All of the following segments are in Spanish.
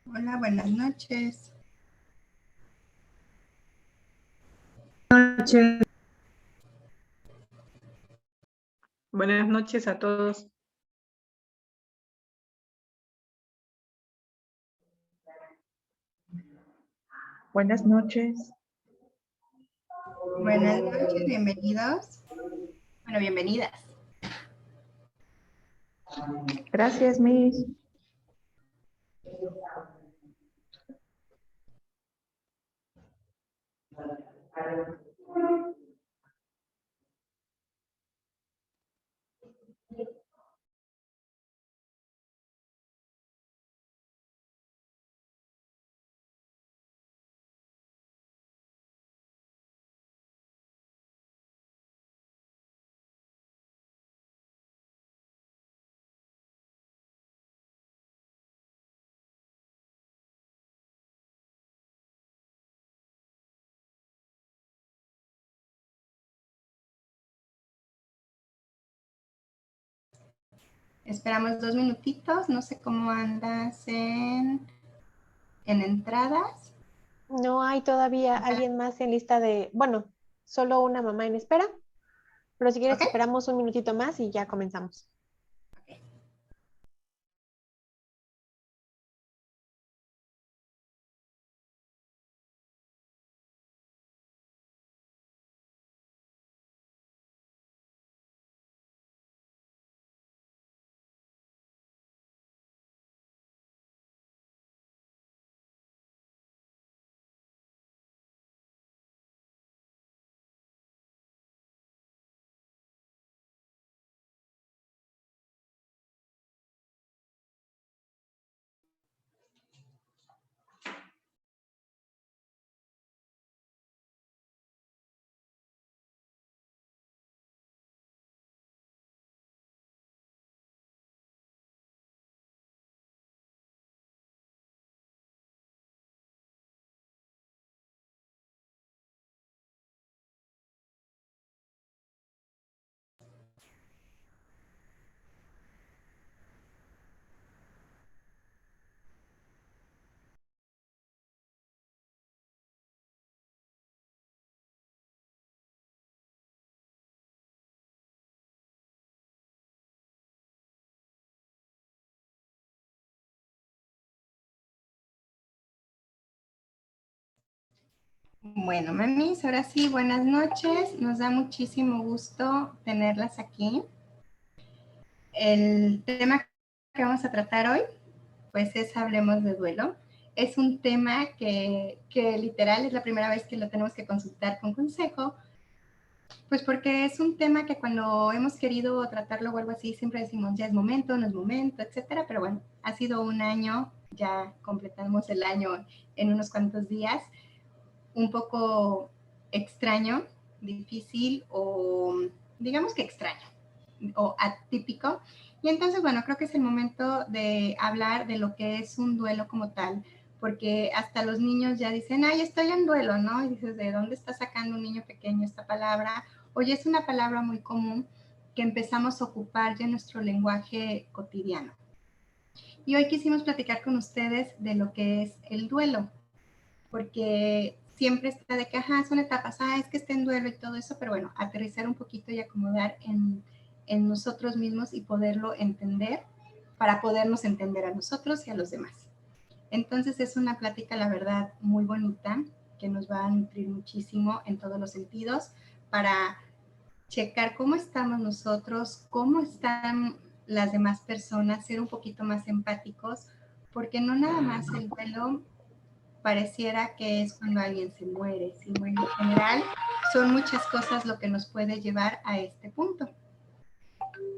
Hola, buenas noches. Noches. Buenas noches a todos. Buenas noches. Buenas noches, bienvenidos. Bueno, bienvenidas. Gracias, Miss. Esperamos 2 minutitos. No sé cómo andas en entradas. No hay todavía alguien más en lista de, bueno, solo una mamá en espera, pero si quieres Ok. esperamos un minutito más y ya comenzamos. Bueno, mamis, ahora sí, buenas noches. Nos da muchísimo gusto tenerlas aquí. El tema que vamos a tratar hoy, pues es Hablemos de Duelo. Es un tema que literal es la primera vez que lo tenemos que consultar con consejo, pues porque es un tema que cuando hemos querido tratarlo o algo así, siempre decimos, ya es momento, no es momento, etcétera. Pero bueno, ha sido un año, ya completamos el año en unos cuantos días, un poco extraño, difícil o digamos que extraño o atípico. Y entonces, bueno, creo que es el momento de hablar de lo que es un duelo como tal, porque hasta los niños ya dicen, ay, estoy en duelo, ¿no? Y dices, ¿de dónde está sacando un niño pequeño esta palabra? Oye, es una palabra muy común que empezamos a ocupar ya en nuestro lenguaje cotidiano. Y hoy quisimos platicar con ustedes de lo que es el duelo, porque siempre está de que, ajá, son etapas, es que está en duelo y todo eso, pero bueno, aterrizar un poquito y acomodar en nosotros mismos y poderlo entender para podernos entender a nosotros y a los demás. Entonces es una plática, la verdad, muy bonita, que nos va a nutrir muchísimo en todos los sentidos para checar cómo estamos nosotros, cómo están las demás personas, ser un poquito más empáticos, porque no nada más el duelo pareciera que es cuando alguien se muere, sino en general son muchas cosas lo que nos puede llevar a este punto.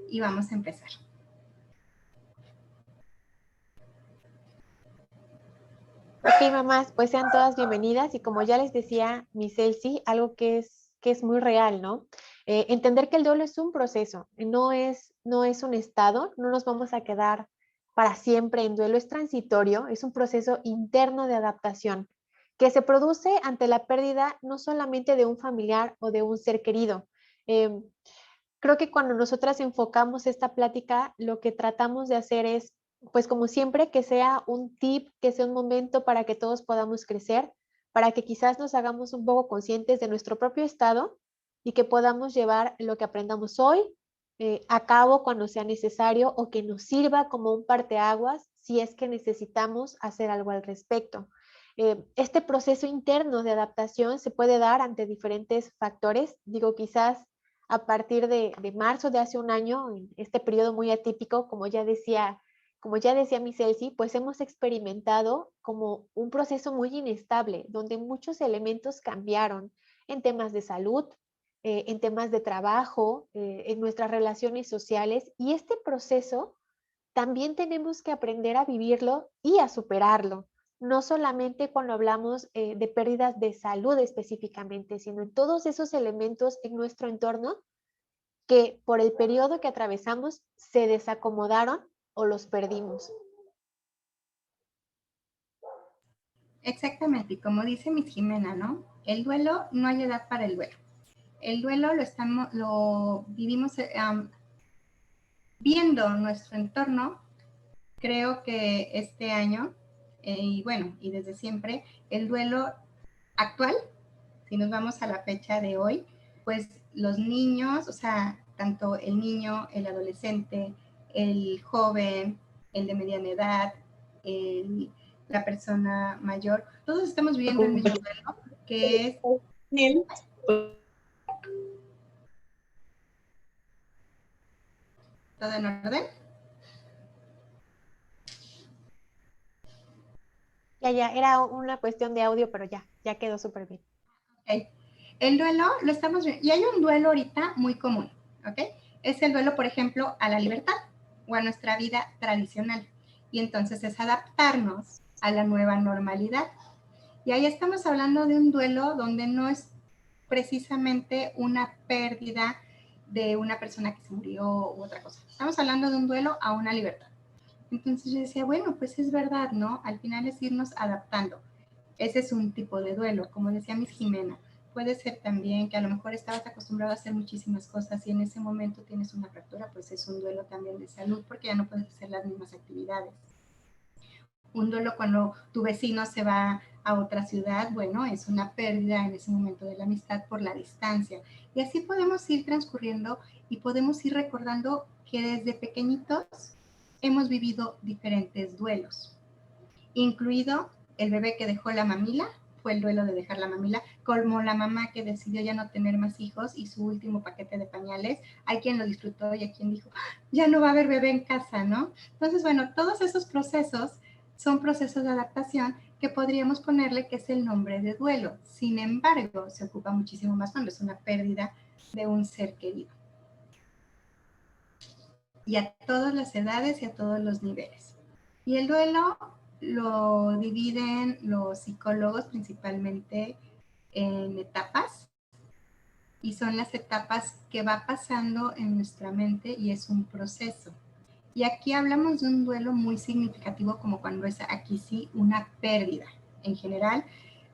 Y vamos a empezar. Ok, mamás, pues sean todas bienvenidas y como ya les decía Miss Elsie, algo que es muy real, ¿no? Entender que el duelo es un proceso, no es un estado, no nos vamos a quedar para siempre en duelo, es transitorio, es un proceso interno de adaptación que se produce ante la pérdida no solamente de un familiar o de un ser querido. Creo que cuando nosotras enfocamos esta plática, lo que tratamos de hacer es pues como siempre, que sea un tip, que sea un momento para que todos podamos crecer, para que quizás nos hagamos un poco conscientes de nuestro propio estado y que podamos llevar lo que aprendamos hoy a cabo cuando sea necesario o que nos sirva como un parteaguas si es que necesitamos hacer algo al respecto. Este proceso interno de adaptación se puede dar ante diferentes factores. Digo, quizás a partir de marzo de hace un año, en este periodo muy atípico, como ya decía mi Celsi, pues hemos experimentado como un proceso muy inestable, donde muchos elementos cambiaron en temas de salud, en temas de trabajo, en nuestras relaciones sociales, y este proceso también tenemos que aprender a vivirlo y a superarlo. No solamente cuando hablamos de pérdidas de salud específicamente, sino en todos esos elementos en nuestro entorno que por el periodo que atravesamos se desacomodaron o los perdimos. Exactamente, y como dice Miss Jimena, ¿no? El duelo, no hay edad para el duelo. El duelo lo vivimos viendo nuestro entorno. Creo que este año, y bueno, y desde siempre, el duelo actual, si nos vamos a la fecha de hoy, pues los niños, o sea, tanto el niño, el adolescente, el joven, el de mediana edad, la persona mayor, todos estamos viviendo el mismo duelo, que es... ¿Todo en orden? Ya, era una cuestión de audio, pero ya quedó súper bien. Okay. El duelo lo estamos viendo, y hay un duelo ahorita muy común, ¿ok? Es el duelo, por ejemplo, a la libertad o a nuestra vida tradicional. Y entonces es adaptarnos a la nueva normalidad. Y ahí estamos hablando de un duelo donde no es precisamente una pérdida de una persona que se murió u otra cosa. Estamos hablando de un duelo a una libertad. Entonces yo decía, bueno, pues es verdad, ¿no? Al final es irnos adaptando. Ese es un tipo de duelo, como decía Miss Jimena. Puede ser también que a lo mejor estabas acostumbrado a hacer muchísimas cosas y en ese momento tienes una fractura, pues es un duelo también de salud porque ya no puedes hacer las mismas actividades. Un duelo cuando tu vecino se va a otra ciudad, bueno, es una pérdida en ese momento de la amistad por la distancia. Y así podemos ir transcurriendo y podemos ir recordando que desde pequeñitos hemos vivido diferentes duelos, incluido el bebé que dejó la mamila, fue el duelo de dejar la mamila, como la mamá que decidió ya no tener más hijos y su último paquete de pañales, hay quien lo disfrutó y hay quien dijo, ya no va a haber bebé en casa, ¿no? Entonces, bueno, todos esos procesos son procesos de adaptación que podríamos ponerle que es el nombre de duelo. Sin embargo, se ocupa muchísimo más cuando es una pérdida de un ser querido. Y a todas las edades y a todos los niveles. Y el duelo lo dividen los psicólogos principalmente en etapas, y son las etapas que va pasando en nuestra mente y es un proceso. Y aquí hablamos de un duelo muy significativo como cuando es aquí sí una pérdida en general,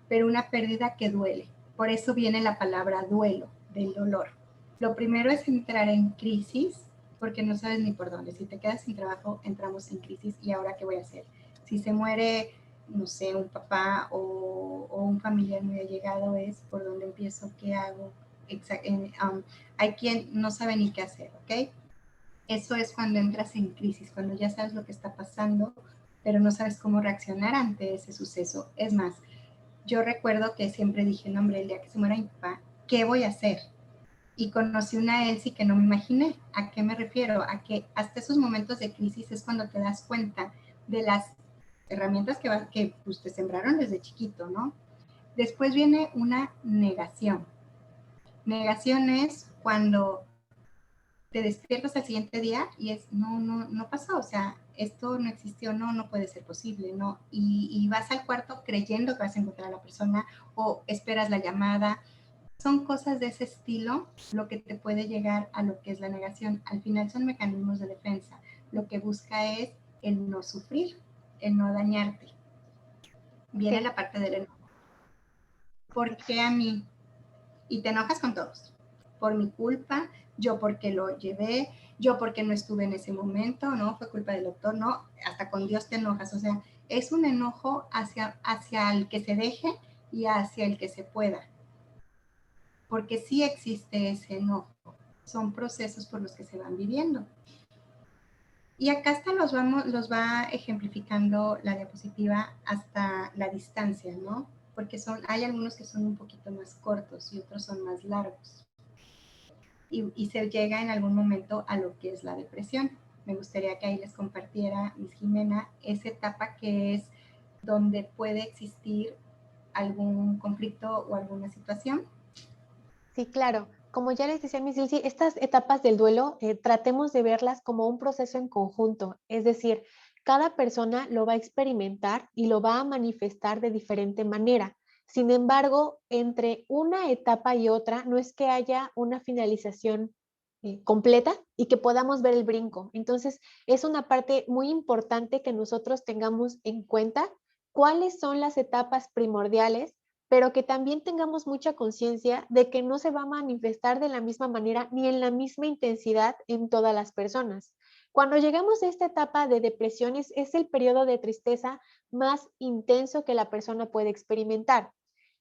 pero una pérdida que duele. Por eso viene la palabra duelo, del dolor. Lo primero es entrar en crisis, porque no sabes ni por dónde. Si te quedas sin trabajo, entramos en crisis. ¿Y ahora qué voy a hacer? Si se muere, no sé, un papá o un familiar muy allegado, es por dónde empiezo, qué hago. Hay quien no sabe ni qué hacer, ¿ok? Eso es cuando entras en crisis, cuando ya sabes lo que está pasando, pero no sabes cómo reaccionar ante ese suceso. Es más, yo recuerdo que siempre dije, no, hombre, el día que se muera mi papá, ¿qué voy a hacer? Y conocí una Elsie que no me imaginé. ¿A qué me refiero? A que hasta esos momentos de crisis es cuando te das cuenta de las herramientas que pues, te sembraron desde chiquito, ¿no? Después viene una negación. Negación es cuando te despiertas al siguiente día y es, no pasó, o sea, esto no existió, no puede ser posible, ¿no? Y vas al cuarto creyendo que vas a encontrar a la persona o esperas la llamada. Son cosas de ese estilo lo que te puede llegar a lo que es la negación. Al final son mecanismos de defensa. Lo que busca es el no sufrir, el no dañarte. Viene la parte del enojo. ¿Por qué a mí? Y te enojas con todos. Por mi culpa, yo porque lo llevé, yo porque no estuve en ese momento, no, fue culpa del doctor, no, hasta con Dios te enojas, o sea, es un enojo hacia el que se deje y hacia el que se pueda, porque sí existe ese enojo, son procesos por los que se van viviendo. Y acá hasta los va ejemplificando la diapositiva hasta la distancia, ¿no? Porque hay algunos que son un poquito más cortos y otros son más largos. Y se llega en algún momento a lo que es la depresión. Me gustaría que ahí les compartiera, Miss Jimena, esa etapa que es donde puede existir algún conflicto o alguna situación. Sí, claro. Como ya les decía Miss Ilse, estas etapas del duelo tratemos de verlas como un proceso en conjunto. Es decir, cada persona lo va a experimentar y lo va a manifestar de diferente manera. Sin embargo, entre una etapa y otra no es que haya una finalización completa y que podamos ver el brinco. Entonces, es una parte muy importante que nosotros tengamos en cuenta cuáles son las etapas primordiales, pero que también tengamos mucha conciencia de que no se va a manifestar de la misma manera ni en la misma intensidad en todas las personas. Cuando llegamos a esta etapa de depresiones, es el periodo de tristeza más intenso que la persona puede experimentar.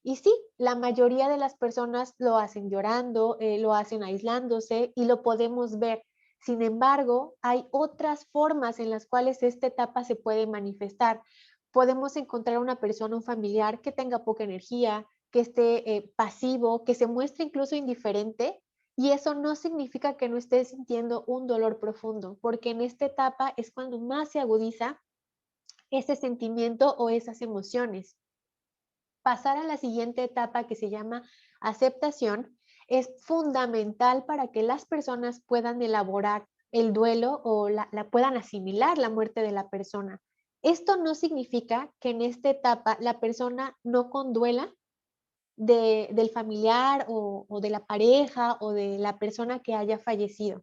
Y sí, la mayoría de las personas lo hacen llorando, lo hacen aislándose y lo podemos ver. Sin embargo, hay otras formas en las cuales esta etapa se puede manifestar. Podemos encontrar una persona, un familiar que tenga poca energía, que esté pasivo, que se muestre incluso indiferente, y eso no significa que no esté sintiendo un dolor profundo, porque en esta etapa es cuando más se agudiza ese sentimiento o esas emociones. Pasar a la siguiente etapa que se llama aceptación es fundamental para que las personas puedan elaborar el duelo o la puedan asimilar la muerte de la persona. Esto no significa que en esta etapa la persona no conduela del familiar o de la pareja o de la persona que haya fallecido,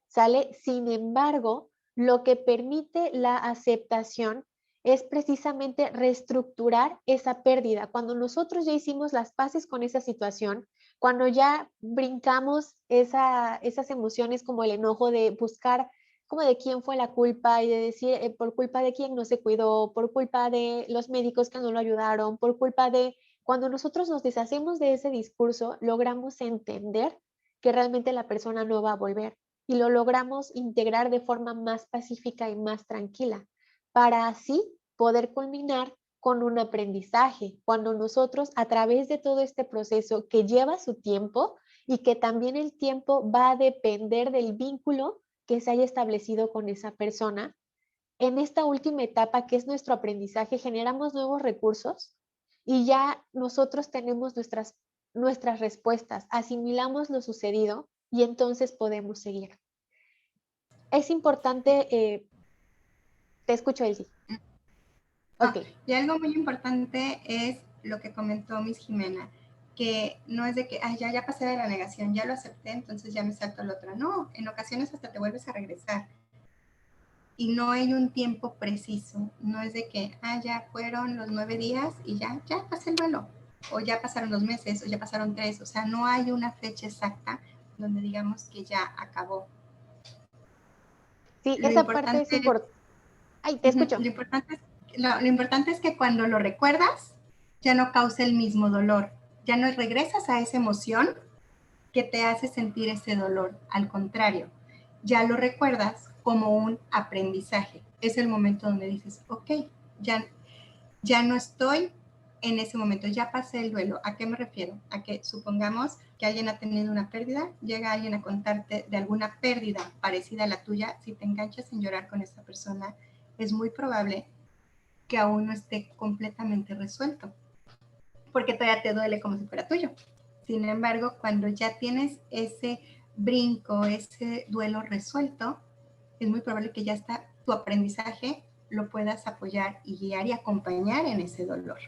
¿sale? Sin embargo, lo que permite la aceptación es precisamente reestructurar esa pérdida. Cuando nosotros ya hicimos las paces con esa situación, cuando ya brincamos esas emociones como el enojo de buscar como de quién fue la culpa y de decir por culpa de quién no se cuidó, por culpa de los médicos que no lo ayudaron, por culpa de... Cuando nosotros nos deshacemos de ese discurso, logramos entender que realmente la persona no va a volver y lo logramos integrar de forma más pacífica y más tranquila, para así poder culminar con un aprendizaje, cuando nosotros a través de todo este proceso que lleva su tiempo y que también el tiempo va a depender del vínculo que se haya establecido con esa persona, en esta última etapa que es nuestro aprendizaje generamos nuevos recursos y ya nosotros tenemos nuestras respuestas, asimilamos lo sucedido y entonces podemos seguir. Es importante, te escucho, Elsie. Okay. Y algo muy importante es lo que comentó Miss Jimena, que no es de que ya pasé de la negación, ya lo acepté, entonces ya me salto al otro. No, en ocasiones hasta te vuelves a regresar. Y no hay un tiempo preciso, no es de que ya fueron los 9 días y ya pasé el duelo, o ya pasaron 2 meses, o ya pasaron 3, o sea, no hay una fecha exacta donde digamos que ya acabó. Sí, esa parte es importante. Ay, te escucho. Lo importante es que cuando lo recuerdas, ya no causa el mismo dolor, ya no regresas a esa emoción que te hace sentir ese dolor, al contrario, ya lo recuerdas como un aprendizaje. Es el momento donde dices, ok, ya no estoy en ese momento, ya pasé el duelo. ¿A qué me refiero? A que supongamos que alguien ha tenido una pérdida, llega alguien a contarte de alguna pérdida parecida a la tuya, si te enganchas en llorar con esa persona, es muy probable que aún no esté completamente resuelto, porque todavía te duele como si fuera tuyo. Sin embargo, cuando ya tienes ese brinco, ese duelo resuelto, es muy probable que ya está tu aprendizaje, lo puedas apoyar y guiar y acompañar en ese dolor.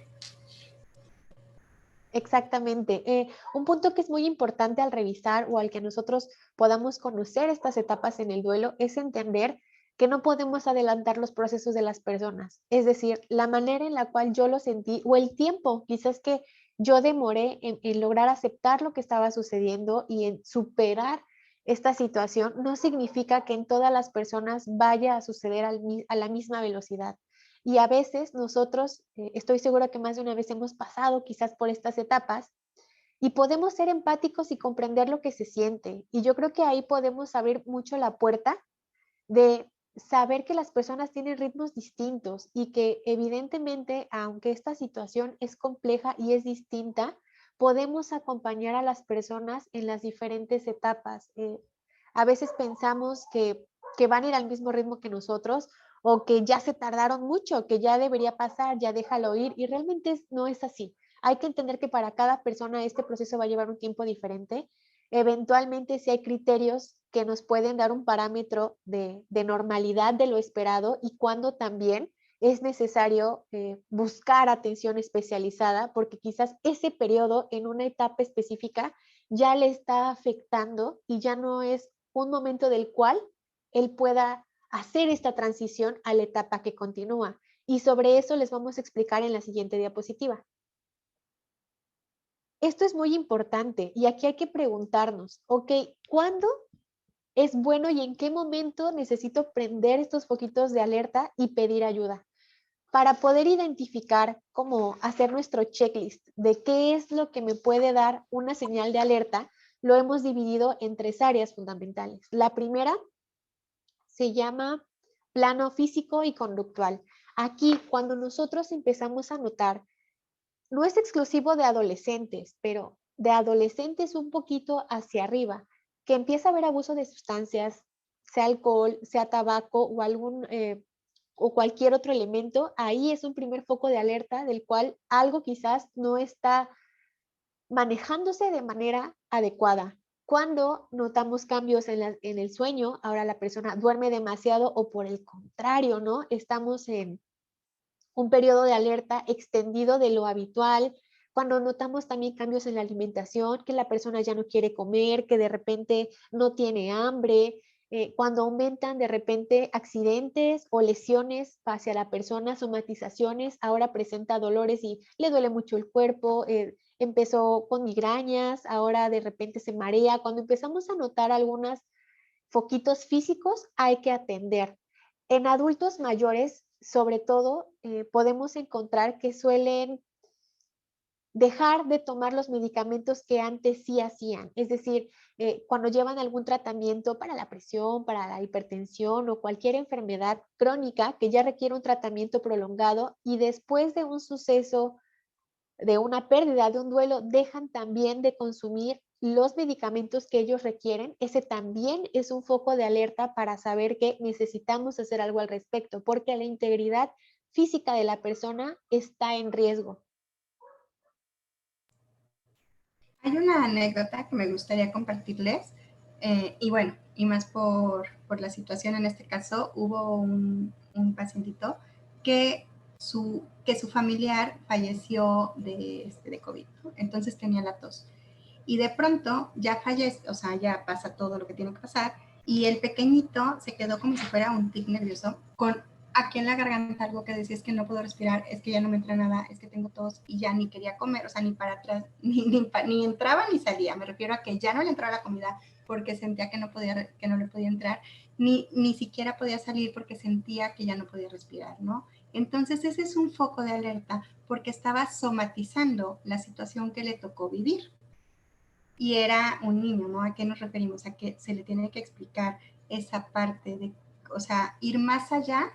Exactamente. Un punto que es muy importante al revisar o al que nosotros podamos conocer estas etapas en el duelo es entender que no podemos adelantar los procesos de las personas. Es decir, la manera en la cual yo lo sentí o el tiempo quizás que yo demoré en lograr aceptar lo que estaba sucediendo y en superar esta situación, no significa que en todas las personas vaya a suceder a la misma velocidad. Y a veces nosotros, estoy segura que más de una vez hemos pasado quizás por estas etapas y podemos ser empáticos y comprender lo que se siente. Y yo creo que ahí podemos abrir mucho la puerta de saber que las personas tienen ritmos distintos y que evidentemente, aunque esta situación es compleja y es distinta, podemos acompañar a las personas en las diferentes etapas. A veces pensamos que van a ir al mismo ritmo que nosotros o que ya se tardaron mucho, que ya debería pasar, ya déjalo ir, y realmente no es así. Hay que entender que para cada persona este proceso va a llevar un tiempo diferente. Eventualmente, si hay criterios que nos pueden dar un parámetro de normalidad de lo esperado y cuando también es necesario buscar atención especializada, porque quizás ese periodo en una etapa específica ya le está afectando y ya no es un momento del cual él pueda hacer esta transición a la etapa que continúa. Y sobre eso les vamos a explicar en la siguiente diapositiva. Esto es muy importante y aquí hay que preguntarnos, ok, ¿cuándo es bueno y en qué momento necesito prender estos foquitos de alerta y pedir ayuda? Para poder identificar cómo hacer nuestro checklist de qué es lo que me puede dar una señal de alerta, lo hemos dividido en 3 áreas fundamentales. La primera se llama plano físico y conductual. Aquí, cuando nosotros empezamos a notar, no es exclusivo de adolescentes, pero de adolescentes un poquito hacia arriba, que empieza a haber abuso de sustancias, sea alcohol, sea tabaco o o cualquier otro elemento, ahí es un primer foco de alerta del cual algo quizás no está manejándose de manera adecuada. Cuando notamos cambios en el sueño, ahora la persona duerme demasiado o por el contrario, ¿no? Estamos en un periodo de alerta extendido de lo habitual, cuando notamos también cambios en la alimentación, que la persona ya no quiere comer, que de repente no tiene hambre, cuando aumentan de repente accidentes o lesiones hacia la persona, somatizaciones, ahora presenta dolores y le duele mucho el cuerpo, empezó con migrañas, ahora de repente se marea. Cuando empezamos a notar algunos foquitos físicos, hay que atender. En adultos mayores, sobre todo, podemos encontrar que suelen dejar de tomar los medicamentos que antes sí hacían. Es decir, cuando llevan algún tratamiento para la presión, para la hipertensión o cualquier enfermedad crónica que ya requiere un tratamiento prolongado y después de un suceso, de una pérdida, de un duelo, dejan también de consumir los medicamentos que ellos requieren. Ese también es un foco de alerta para saber que necesitamos hacer algo al respecto, porque la integridad física de la persona está en riesgo. Hay una anécdota que me gustaría compartirles, y bueno, y más por la situación en este caso, hubo un pacientito que su familiar falleció de COVID, ¿no? Entonces tenía la tos. Y de pronto ya fallece, o sea, ya pasa todo lo que tiene que pasar, y el pequeñito se quedó como si fuera un tic nervioso, con aquí en la garganta algo que decía: es que no puedo respirar, es que ya no me entra nada, es que tengo tos, y ya ni quería comer, o sea, ni para atrás, ni entraba ni salía. Me refiero a que ya no le entraba la comida porque sentía que no le podía entrar, ni siquiera podía salir porque sentía que ya no podía respirar, ¿no? Entonces ese es un foco de alerta porque estaba somatizando la situación que le tocó vivir. Y era un niño, ¿no? ¿A qué nos referimos? A que se le tiene que explicar esa parte de, o sea, ir más allá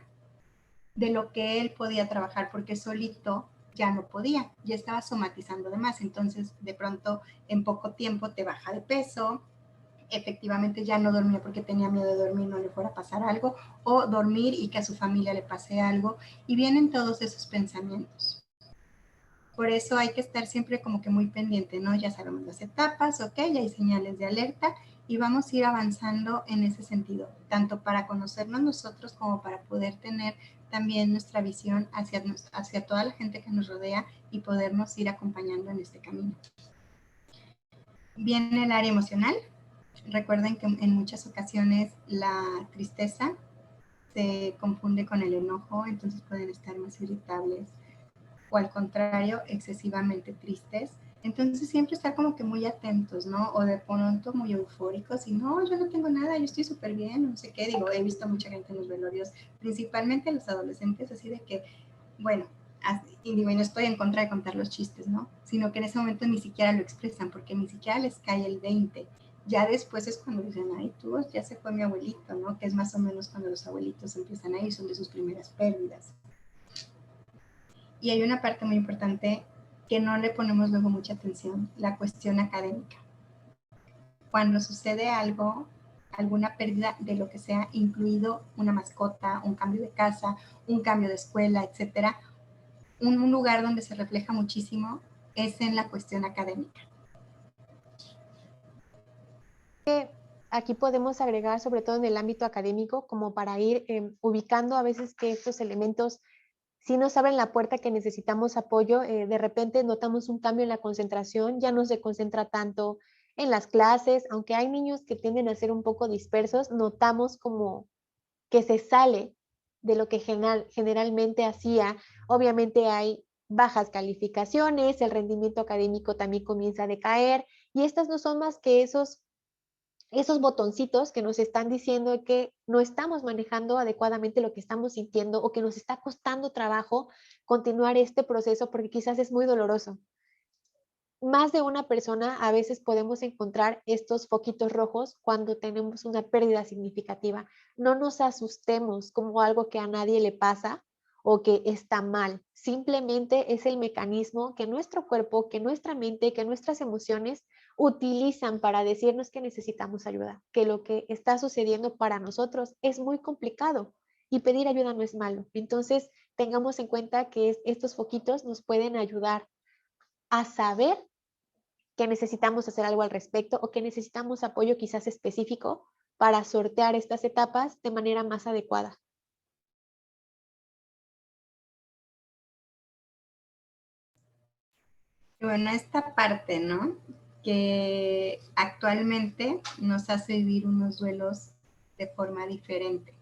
de lo que él podía trabajar, porque solito ya no podía, ya estaba somatizando de más. Entonces, de pronto, en poco tiempo te baja de peso, efectivamente ya no dormía porque tenía miedo de dormir, no le fuera a pasar algo, o dormir y que a su familia le pase algo, y vienen todos esos pensamientos. Por eso hay que estar siempre como que muy pendiente, ¿no? Ya sabemos las etapas, ok, ya hay señales de alerta y vamos a ir avanzando en ese sentido, tanto para conocernos nosotros como para poder tener también nuestra visión hacia toda la gente que nos rodea y podernos ir acompañando en este camino. Viene el área emocional. Recuerden que en muchas ocasiones la tristeza se confunde con el enojo, entonces pueden estar más irritables, o al contrario, excesivamente tristes. Entonces siempre estar como que muy atentos, ¿no? O de pronto muy eufóricos y no, yo no tengo nada, yo estoy súper bien, no sé qué. Digo, he visto mucha gente en los velorios, principalmente los adolescentes, así de que, bueno, y digo, y no estoy en contra de contar los chistes, ¿no? Sino que en ese momento ni siquiera lo expresan porque ni siquiera les cae el 20. Ya después es cuando dicen, ay, tú, ya se fue mi abuelito, ¿no? Que es más o menos cuando los abuelitos empiezan a ir, son de sus primeras pérdidas. Y hay una parte muy importante que no le ponemos luego mucha atención, la cuestión académica. Cuando sucede algo, alguna pérdida de lo que sea, incluido una mascota, un cambio de casa, un cambio de escuela, etcétera, un lugar donde se refleja muchísimo es en la cuestión académica. Aquí podemos agregar, sobre todo en el ámbito académico, como para ir ubicando a veces que estos elementos sí nos abren la puerta que necesitamos apoyo. De repente notamos un cambio en la concentración, ya no se concentra tanto en las clases, aunque hay niños que tienden a ser un poco dispersos, notamos como que se sale de lo que generalmente hacía. Obviamente hay bajas calificaciones, el rendimiento académico también comienza a decaer y estas no son más que esos botoncitos que nos están diciendo que no estamos manejando adecuadamente lo que estamos sintiendo o que nos está costando trabajo continuar este proceso porque quizás es muy doloroso. Más de una persona a veces podemos encontrar estos foquitos rojos cuando tenemos una pérdida significativa. No nos asustemos como algo que a nadie le pasa o que está mal. Simplemente es el mecanismo que nuestro cuerpo, que nuestra mente, que nuestras emociones utilizan para decirnos que necesitamos ayuda, que lo que está sucediendo para nosotros es muy complicado y pedir ayuda no es malo. Entonces, tengamos en cuenta que estos foquitos nos pueden ayudar a saber que necesitamos hacer algo al respecto o que necesitamos apoyo quizás específico para sortear estas etapas de manera más adecuada. Bueno, esta parte, ¿no? Que actualmente nos hace vivir unos duelos de forma diferente.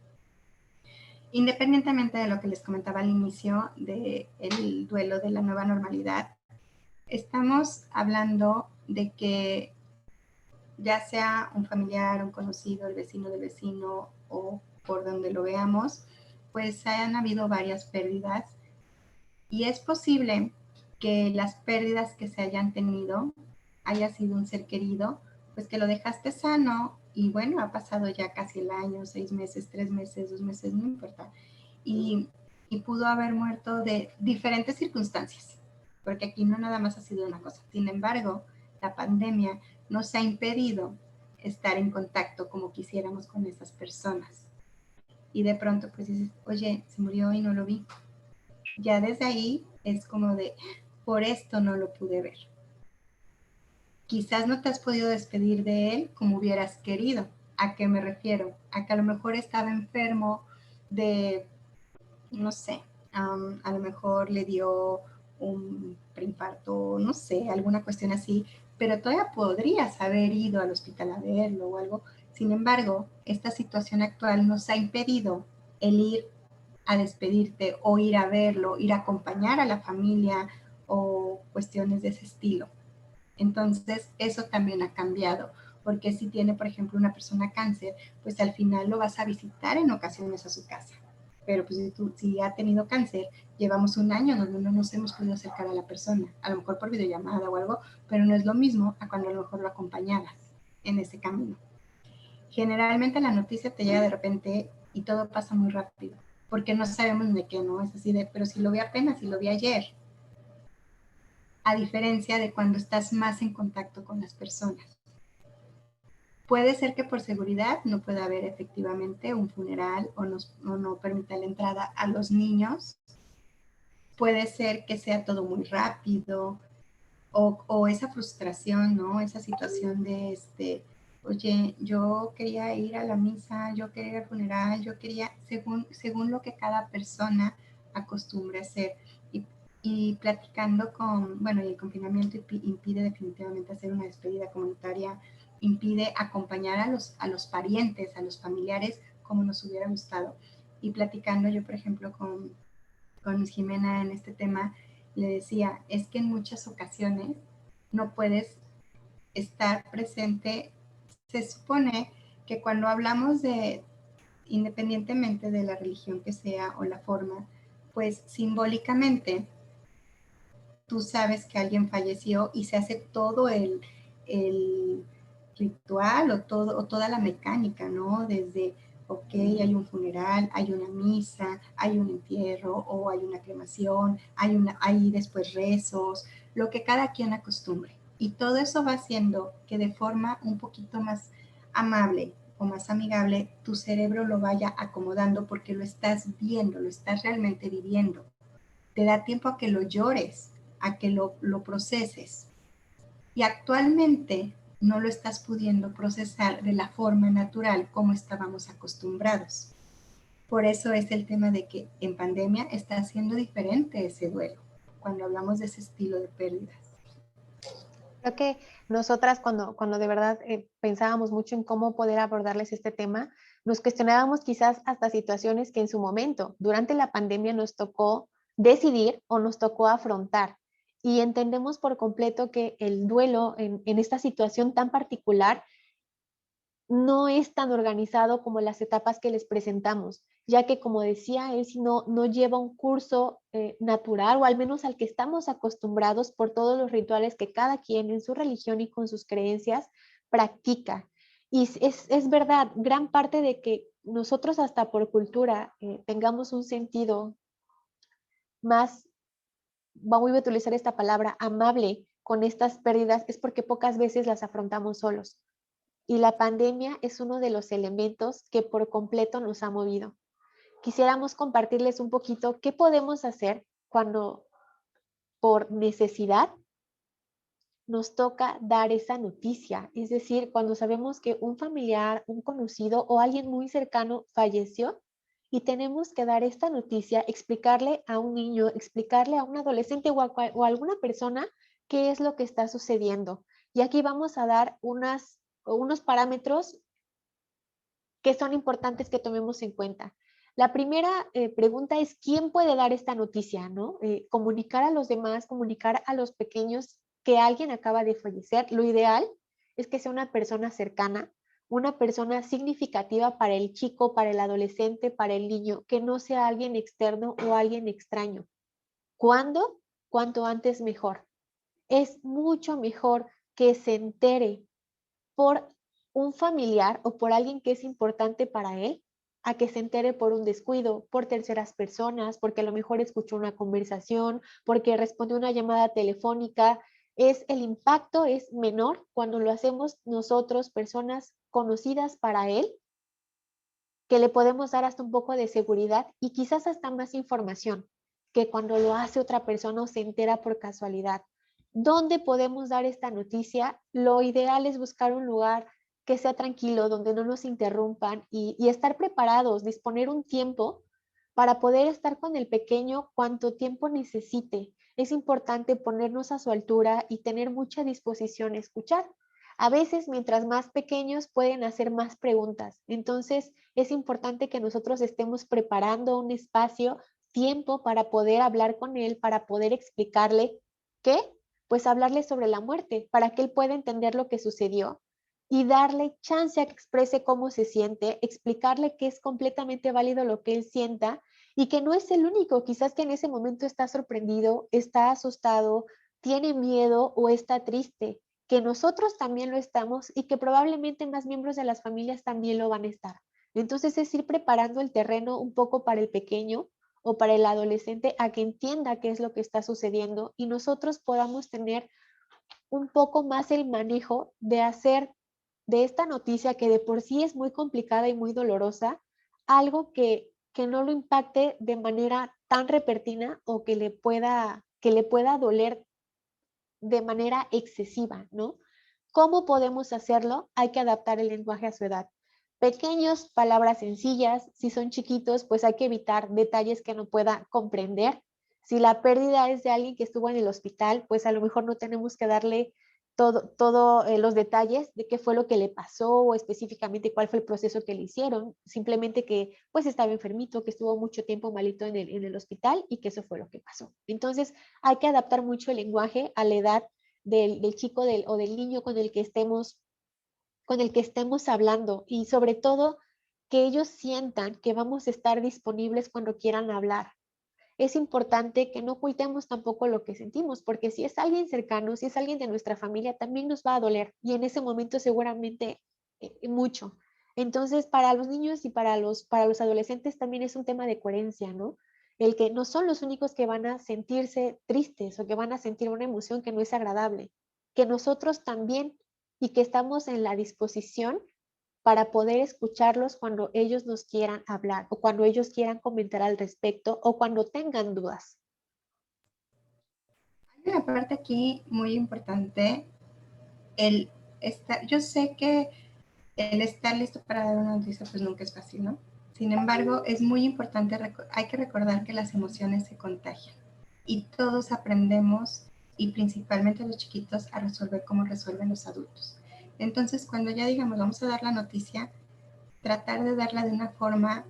Independientemente de lo que les comentaba al inicio del duelo de la nueva normalidad, estamos hablando de que ya sea un familiar, un conocido, el vecino del vecino o por donde lo veamos, pues hayan habido varias pérdidas y es posible que las pérdidas que se hayan tenido haya sido un ser querido, pues que lo dejaste sano y bueno, ha pasado ya casi el año, 6 meses, 3 meses, 2 meses, no importa. Y pudo haber muerto de diferentes circunstancias, porque aquí no nada más ha sido una cosa. Sin embargo, la pandemia nos ha impedido estar en contacto como quisiéramos con esas personas. Y de pronto pues dices, oye, se murió y no lo vi. Ya desde ahí es como de, por esto no lo pude ver. Quizás no te has podido despedir de él como hubieras querido. ¿A qué me refiero? A que a lo mejor estaba enfermo de, no sé, a lo mejor le dio un preinfarto, no sé, alguna cuestión así, pero todavía podrías haber ido al hospital a verlo o algo. Sin embargo, esta situación actual nos ha impedido el ir a despedirte o ir a verlo, ir a acompañar a la familia o cuestiones de ese estilo. Entonces, eso también ha cambiado, porque si tiene, por ejemplo, una persona cáncer, pues al final lo vas a visitar en ocasiones a su casa. Pero pues si ha tenido cáncer, llevamos un año donde no nos hemos podido acercar a la persona, a lo mejor por videollamada o algo, pero no es lo mismo a cuando a lo mejor lo acompañabas en ese camino. Generalmente la noticia te llega de repente y todo pasa muy rápido, porque no sabemos de qué, ¿no? Es así de, pero si lo vi apenas, si lo vi ayer, a diferencia de cuando estás más en contacto con las personas. Puede ser que por seguridad no pueda haber efectivamente un funeral o no permita la entrada a los niños. Puede ser que sea todo muy rápido o esa frustración, ¿no? Esa situación de, oye, yo quería ir a la misa, yo quería ir al funeral, yo quería, según lo que cada persona acostumbre a hacer. Y platicando bueno, y el confinamiento impide definitivamente hacer una despedida comunitaria, impide acompañar a los parientes, a los familiares, como nos hubiera gustado. Y platicando yo, por ejemplo, con Jimena en este tema, le decía, es que en muchas ocasiones no puedes estar presente. Se supone que cuando hablamos de, independientemente de la religión que sea o la forma, pues simbólicamente tú sabes que alguien falleció y se hace todo el ritual o toda la mecánica, ¿no? Desde, ok, hay un funeral, hay una misa, hay un entierro o hay una cremación, hay después rezos, lo que cada quien acostumbre. Y todo eso va haciendo que de forma un poquito más amable o más amigable tu cerebro lo vaya acomodando porque lo estás viendo, lo estás realmente viviendo. Te da tiempo a que lo llores, a que lo proceses. Y actualmente no lo estás pudiendo procesar de la forma natural como estábamos acostumbrados. Por eso es el tema de que en pandemia está siendo diferente ese duelo, cuando hablamos de ese estilo de pérdidas. Creo que nosotras cuando de verdad pensábamos mucho en cómo poder abordarles este tema, nos cuestionábamos quizás hasta situaciones que en su momento, durante la pandemia, nos tocó decidir o nos tocó afrontar. Y entendemos por completo que el duelo en esta situación tan particular no es tan organizado como las etapas que les presentamos, ya que como decía él, si no lleva un curso natural o al menos al que estamos acostumbrados por todos los rituales que cada quien en su religión y con sus creencias practica. Y es verdad, gran parte de que nosotros hasta por cultura tengamos un sentido más, voy a utilizar esta palabra, amable con estas pérdidas, es porque pocas veces las afrontamos solos. Y la pandemia es uno de los elementos que por completo nos ha movido. Quisiéramos compartirles un poquito qué podemos hacer cuando por necesidad nos toca dar esa noticia. Es decir, cuando sabemos que un familiar, un conocido o alguien muy cercano falleció y tenemos que dar esta noticia, explicarle a un niño, explicarle a un adolescente o a alguna persona qué es lo que está sucediendo. Y aquí vamos a dar unos parámetros que son importantes que tomemos en cuenta. La primera pregunta es, ¿quién puede dar esta noticia? ¿No? Comunicar a los demás, comunicar a los pequeños que alguien acaba de fallecer. Lo ideal es que sea una persona cercana, una persona significativa para el chico, para el adolescente, para el niño, que no sea alguien externo o alguien extraño. ¿Cuándo? Cuanto antes mejor. Es mucho mejor que se entere por un familiar o por alguien que es importante para él, a que se entere por un descuido, por terceras personas, porque a lo mejor escuchó una conversación, porque respondió una llamada telefónica. El impacto es menor cuando lo hacemos nosotros, personas conocidas para él, que le podemos dar hasta un poco de seguridad y quizás hasta más información que cuando lo hace otra persona o se entera por casualidad. ¿Dónde podemos dar esta noticia? Lo ideal es buscar un lugar que sea tranquilo, donde no nos interrumpan y estar preparados, disponer un tiempo para poder estar con el pequeño cuanto tiempo necesite. Es importante ponernos a su altura y tener mucha disposición a escuchar. A veces, mientras más pequeños, pueden hacer más preguntas. Entonces, es importante que nosotros estemos preparando un espacio, tiempo para poder hablar con él, para poder explicarle qué, pues hablarle sobre la muerte, para que él pueda entender lo que sucedió y darle chance a que exprese cómo se siente, explicarle que es completamente válido lo que él sienta y que no es el único, quizás que en ese momento está sorprendido, está asustado, tiene miedo o está triste, que nosotros también lo estamos y que probablemente más miembros de las familias también lo van a estar. Entonces es ir preparando el terreno un poco para el pequeño o para el adolescente a que entienda qué es lo que está sucediendo y nosotros podamos tener un poco más el manejo de hacer de esta noticia que de por sí es muy complicada y muy dolorosa, algo que no lo impacte de manera tan repentina o que le pueda doler de manera excesiva, ¿no? ¿Cómo podemos hacerlo? Hay que adaptar el lenguaje a su edad. Pequeños, palabras sencillas. Si son chiquitos, pues hay que evitar detalles que no pueda comprender. Si la pérdida es de alguien que estuvo en el hospital, pues a lo mejor no tenemos que darle todo los detalles de qué fue lo que le pasó o específicamente cuál fue el proceso que le hicieron. Simplemente que pues estaba enfermito, que estuvo mucho tiempo malito en el hospital y que eso fue lo que pasó. Entonces hay que adaptar mucho el lenguaje a la edad del chico o del niño con el que estemos hablando, y sobre todo que ellos sientan que vamos a estar disponibles cuando quieran hablar. Es importante que no ocultemos tampoco lo que sentimos, porque si es alguien cercano, si es alguien de nuestra familia, también nos va a doler, y en ese momento seguramente mucho. Entonces, para los niños y para los adolescentes también es un tema de coherencia, ¿no? El que no son los únicos que van a sentirse tristes o que van a sentir una emoción que no es agradable, que nosotros también, y que estamos en la disposición para poder escucharlos cuando ellos nos quieran hablar o cuando ellos quieran comentar al respecto o cuando tengan dudas. Hay una parte aquí muy importante, yo sé que el estar listo para dar una noticia pues nunca es fácil, ¿no? Sin embargo, es muy importante, hay que recordar que las emociones se contagian y todos aprendemos, y principalmente los chiquitos, a resolver como resuelven los adultos. Entonces, cuando ya digamos vamos a dar la noticia, tratar de darla de una forma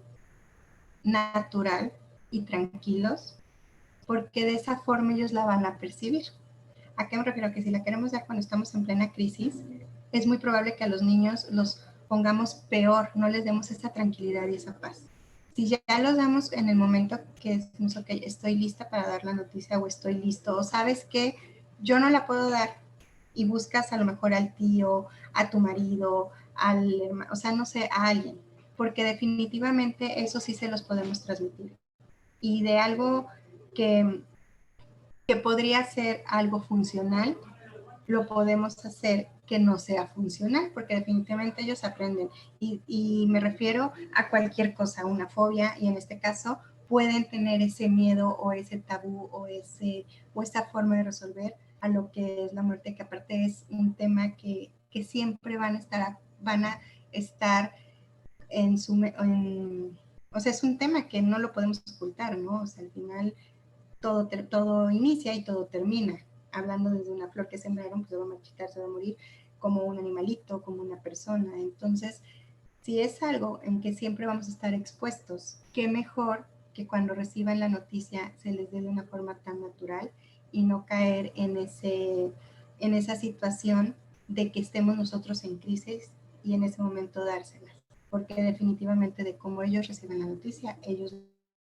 natural y tranquilos, porque de esa forma ellos la van a percibir. ¿A qué me refiero? Que si la queremos dar cuando estamos en plena crisis, es muy probable que a los niños los pongamos peor, no les demos esa tranquilidad y esa paz. Si ya los damos en el momento que decimos, ok, estoy lista para dar la noticia, o estoy listo, o sabes que yo no la puedo dar, y buscas a lo mejor al tío, a tu marido, al hermano, o sea, no sé, a alguien, porque definitivamente eso sí se los podemos transmitir. Y de algo que podría ser algo funcional, lo podemos hacer que no sea funcional, porque definitivamente ellos aprenden. Y me refiero a cualquier cosa, una fobia, y en este caso pueden tener ese miedo o ese tabú o esa forma de resolver a lo que es la muerte, que aparte es un tema que siempre van a estar en su... o sea, es un tema que no lo podemos ocultar, ¿no? O sea, al final todo inicia y todo termina. Hablando desde una flor que sembraron, pues se va a marchitar, se va a morir como un animalito, como una persona. Entonces, si es algo en que siempre vamos a estar expuestos, qué mejor que cuando reciban la noticia se les dé de una forma tan natural y no caer en esa situación de que estemos nosotros en crisis y en ese momento dárselas. Porque definitivamente de cómo ellos reciben la noticia, ellos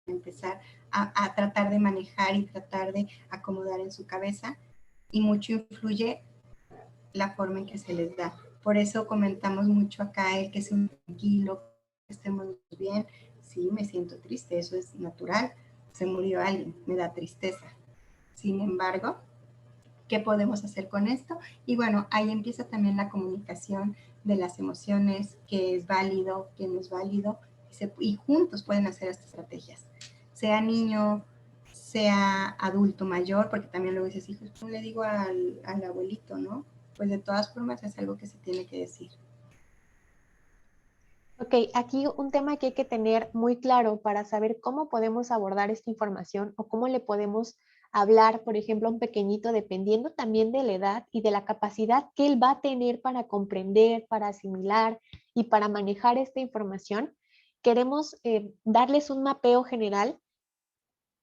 empezar a tratar de manejar y tratar de acomodar en su cabeza, y mucho influye la forma en que se les da. Por eso comentamos mucho acá el que sea tranquilo, que estemos bien. Sí, me siento triste, eso es natural. Se murió alguien, me da tristeza. Sin embargo, ¿qué podemos hacer con esto? Y bueno, ahí empieza también la comunicación de las emociones, qué es válido, qué no es válido, y juntos pueden hacer estas estrategias. Sea niño, sea adulto mayor, porque también luego dices, hijos, ¿cómo le digo al abuelito, no? Pues de todas formas es algo que se tiene que decir. Ok, aquí un tema que hay que tener muy claro para saber cómo podemos abordar esta información o cómo le podemos hablar, por ejemplo, a un pequeñito, dependiendo también de la edad y de la capacidad que él va a tener para comprender, para asimilar y para manejar esta información. Queremos darles un mapeo general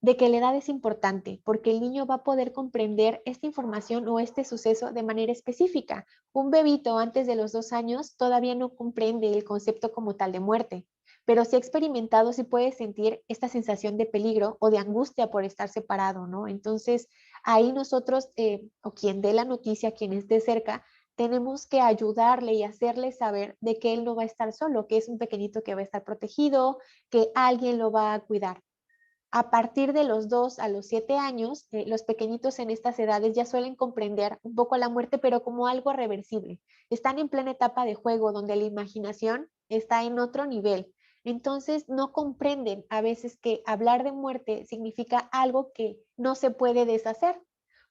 de que la edad es importante, porque el niño va a poder comprender esta información o este suceso de manera específica. Un bebito antes de los 2 años todavía no comprende el concepto como tal de muerte, pero sí ha experimentado, sí puede sentir esta sensación de peligro o de angustia por estar separado, ¿no? Entonces, ahí nosotros, o quien dé la noticia, quien esté cerca, tenemos que ayudarle y hacerle saber de que él no va a estar solo, que es un pequeñito que va a estar protegido, que alguien lo va a cuidar. A partir de los 2 a los 7 años, los pequeñitos en estas edades ya suelen comprender un poco la muerte, pero como algo reversible. Están en plena etapa de juego donde la imaginación está en otro nivel. Entonces no comprenden a veces que hablar de muerte significa algo que no se puede deshacer.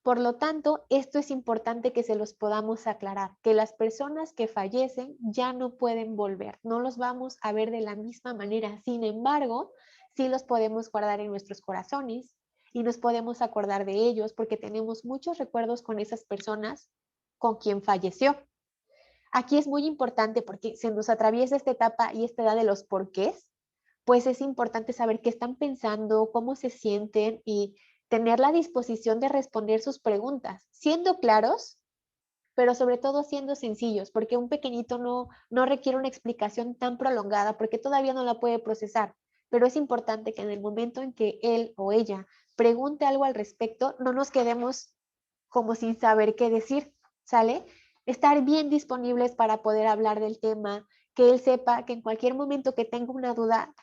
Por lo tanto, esto es importante que se los podamos aclarar, que las personas que fallecen ya no pueden volver, no los vamos a ver de la misma manera. Sin embargo, sí los podemos guardar en nuestros corazones y nos podemos acordar de ellos porque tenemos muchos recuerdos con esas personas con quien falleció. Aquí es muy importante porque se nos atraviesa esta etapa y esta edad de los porqués, pues es importante saber qué están pensando, cómo se sienten y tener la disposición de responder sus preguntas, siendo claros pero sobre todo siendo sencillos, porque un pequeñito no requiere una explicación tan prolongada porque todavía no la puede procesar, pero es importante que en el momento en que él o ella pregunte algo al respecto, no nos quedemos como sin saber qué decir, ¿sale? Estar bien disponibles para poder hablar del tema, que él sepa que en cualquier momento que tenga una duda,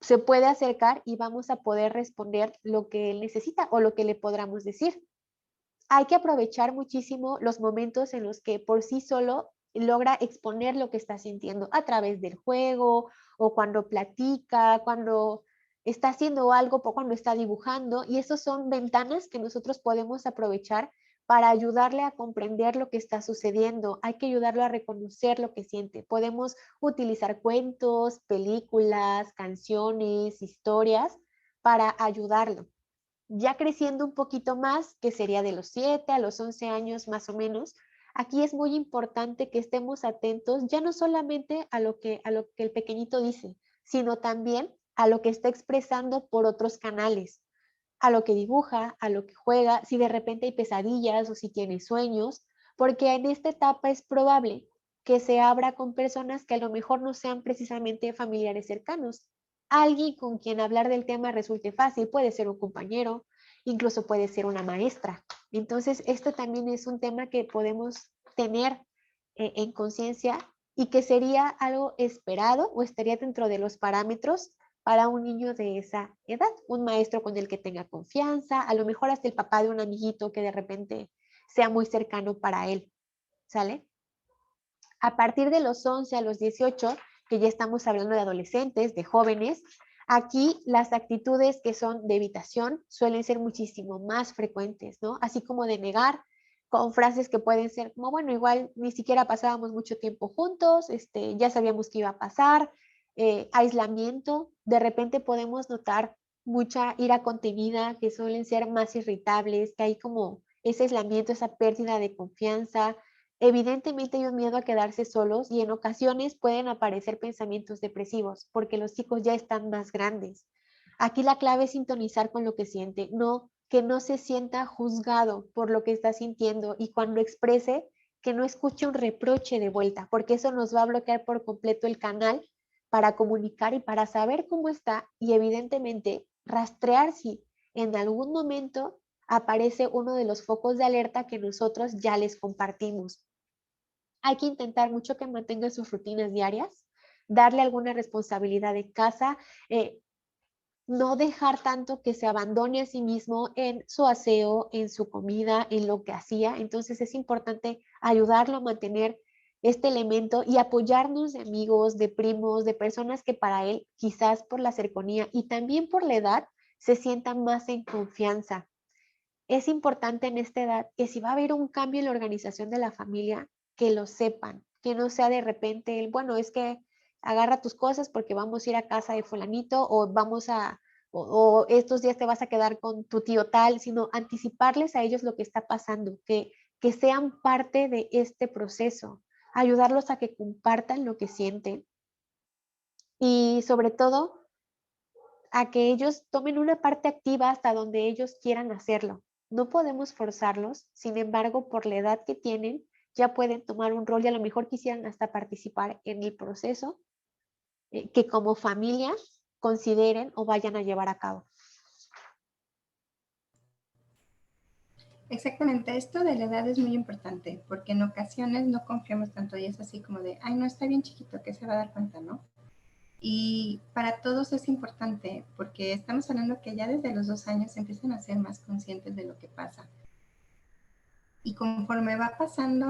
se puede acercar y vamos a poder responder lo que él necesita o lo que le podamos decir. Hay que aprovechar muchísimo los momentos en los que por sí solo logra exponer lo que está sintiendo a través del juego o cuando platica, cuando está haciendo algo, cuando está dibujando. Y esas son ventanas que nosotros podemos aprovechar para ayudarle a comprender lo que está sucediendo. Hay que ayudarlo a reconocer lo que siente. Podemos utilizar cuentos, películas, canciones, historias para ayudarlo. Ya creciendo un poquito más, que sería de los 7 a los 11 años más o menos, aquí es muy importante que estemos atentos ya no solamente a lo que el pequeñito dice, sino también a lo que está expresando por otros canales, a lo que dibuja, a lo que juega, si de repente hay pesadillas o si tiene sueños, porque en esta etapa es probable que se abra con personas que a lo mejor no sean precisamente familiares cercanos. Alguien con quien hablar del tema resulte fácil, puede ser un compañero, incluso puede ser una maestra. Entonces, esto también es un tema que podemos tener en conciencia y que sería algo esperado o estaría dentro de los parámetros para un niño de esa edad, un maestro con el que tenga confianza, a lo mejor hasta el papá de un amiguito que de repente sea muy cercano para él, ¿sale? A partir de los 11 a los 18, que ya estamos hablando de adolescentes, de jóvenes, aquí las actitudes que son de evitación suelen ser muchísimo más frecuentes, ¿no? Así como de negar, con frases que pueden ser como, bueno, igual ni siquiera pasábamos mucho tiempo juntos, ya sabíamos que iba a pasar, aislamiento, de repente podemos notar mucha ira contenida, que suelen ser más irritables, que hay como ese aislamiento, esa pérdida de confianza. Evidentemente hay un miedo a quedarse solos y en ocasiones pueden aparecer pensamientos depresivos porque los chicos ya están más grandes. Aquí la clave es sintonizar con lo que siente, no que no se sienta juzgado por lo que está sintiendo y cuando exprese que no escuche un reproche de vuelta, porque eso nos va a bloquear por completo el canal para comunicar y para saber cómo está y evidentemente rastrear si en algún momento aparece uno de los focos de alerta que nosotros ya les compartimos. Hay que intentar mucho que mantenga sus rutinas diarias, darle alguna responsabilidad de casa, no dejar tanto que se abandone a sí mismo en su aseo, en su comida, en lo que hacía. Entonces es importante ayudarlo a mantener este elemento y apoyarnos de amigos, de primos, de personas que para él, quizás por la cercanía y también por la edad, se sientan más en confianza. Es importante en esta edad que si va a haber un cambio en la organización de la familia, que lo sepan, que no sea de repente el, bueno, es que agarra tus cosas porque vamos a ir a casa de fulanito o vamos a, o estos días te vas a quedar con tu tío tal, sino anticiparles a ellos lo que está pasando, que sean parte de este proceso, ayudarlos a que compartan lo que sienten y sobre todo a que ellos tomen una parte activa hasta donde ellos quieran hacerlo. No podemos forzarlos, sin embargo, por la edad que tienen, ya pueden tomar un rol y a lo mejor quisieran hasta participar en el proceso que como familia consideren o vayan a llevar a cabo. Exactamente, esto de la edad es muy importante porque en ocasiones no confiamos tanto y es así como de, ay, no, está bien chiquito, que se va a dar cuenta, ¿no? Y para todos es importante porque estamos hablando que ya desde los 2 años empiezan a ser más conscientes de lo que pasa. Y conforme va pasando,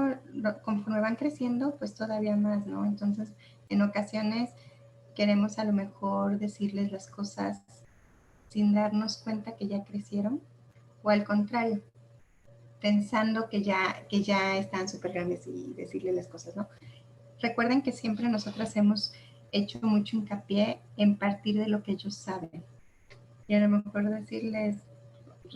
conforme van creciendo, pues todavía más, ¿no? Entonces, en ocasiones queremos a lo mejor decirles las cosas sin darnos cuenta que ya crecieron o al contrario, pensando que ya están súper grandes y decirles las cosas, ¿no? Recuerden que siempre nosotras hemos hecho mucho hincapié en partir de lo que ellos saben. Y a lo mejor decirles,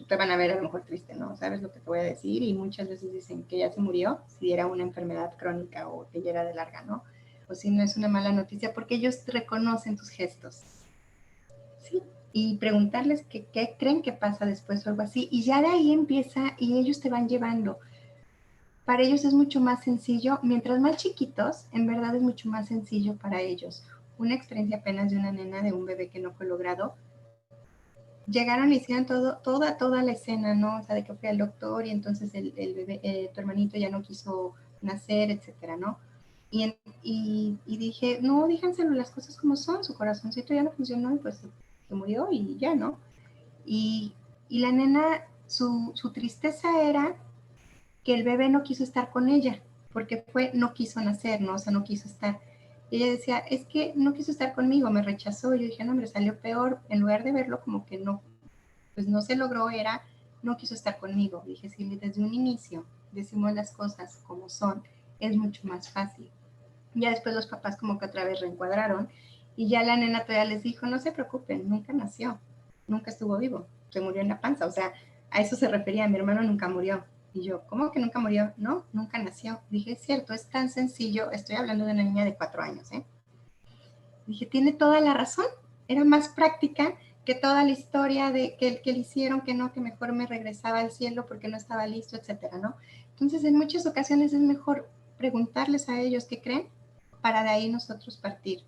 te van a ver a lo mejor triste, ¿no? Sabes lo que te voy a decir y muchas veces dicen que ya se murió, si era una enfermedad crónica o que ya era de larga, ¿no? O si no es una mala noticia, porque ellos reconocen tus gestos. Sí, y preguntarles qué creen que pasa después o algo así. Y ya de ahí empieza y ellos te van llevando. para ellos es mucho más sencillo, mientras más chiquitos, en verdad es mucho más sencillo para ellos. Una experiencia apenas de una nena, de un bebé que no fue logrado, llegaron y hicieron toda la escena, ¿no? O sea, de que fui al doctor y entonces el bebé, tu hermanito ya no quiso nacer, etcétera, ¿no? Y dije, no, díganselo las cosas como son, su corazoncito ya no funcionó y pues se murió y ya, ¿no? Y la nena, su tristeza era que el bebé no quiso estar con ella, porque no quiso nacer, ¿no? O sea, no quiso estar. Y ella decía, es que no quiso estar conmigo, me rechazó. Yo dije, no, hombre, salió peor. En lugar de verlo como que no, pues no se logró, era, no quiso estar conmigo. Dije, si desde un inicio decimos las cosas como son, es mucho más fácil. Ya después los papás como que otra vez reencuadraron y ya la nena todavía les dijo, no se preocupen, nunca nació, nunca estuvo vivo, se murió en la panza. O sea, a eso se refería, mi hermano nunca murió. Y yo, ¿cómo que nunca murió? No, nunca nació. Dije, es cierto, es tan sencillo, estoy hablando de una niña de 4 años, ¿eh? Dije, tiene toda la razón, era más práctica que toda la historia de que le hicieron, que no, que mejor me regresaba al cielo porque no estaba listo, etcétera, ¿no? Entonces, en muchas ocasiones es mejor preguntarles a ellos qué creen para de ahí nosotros partir.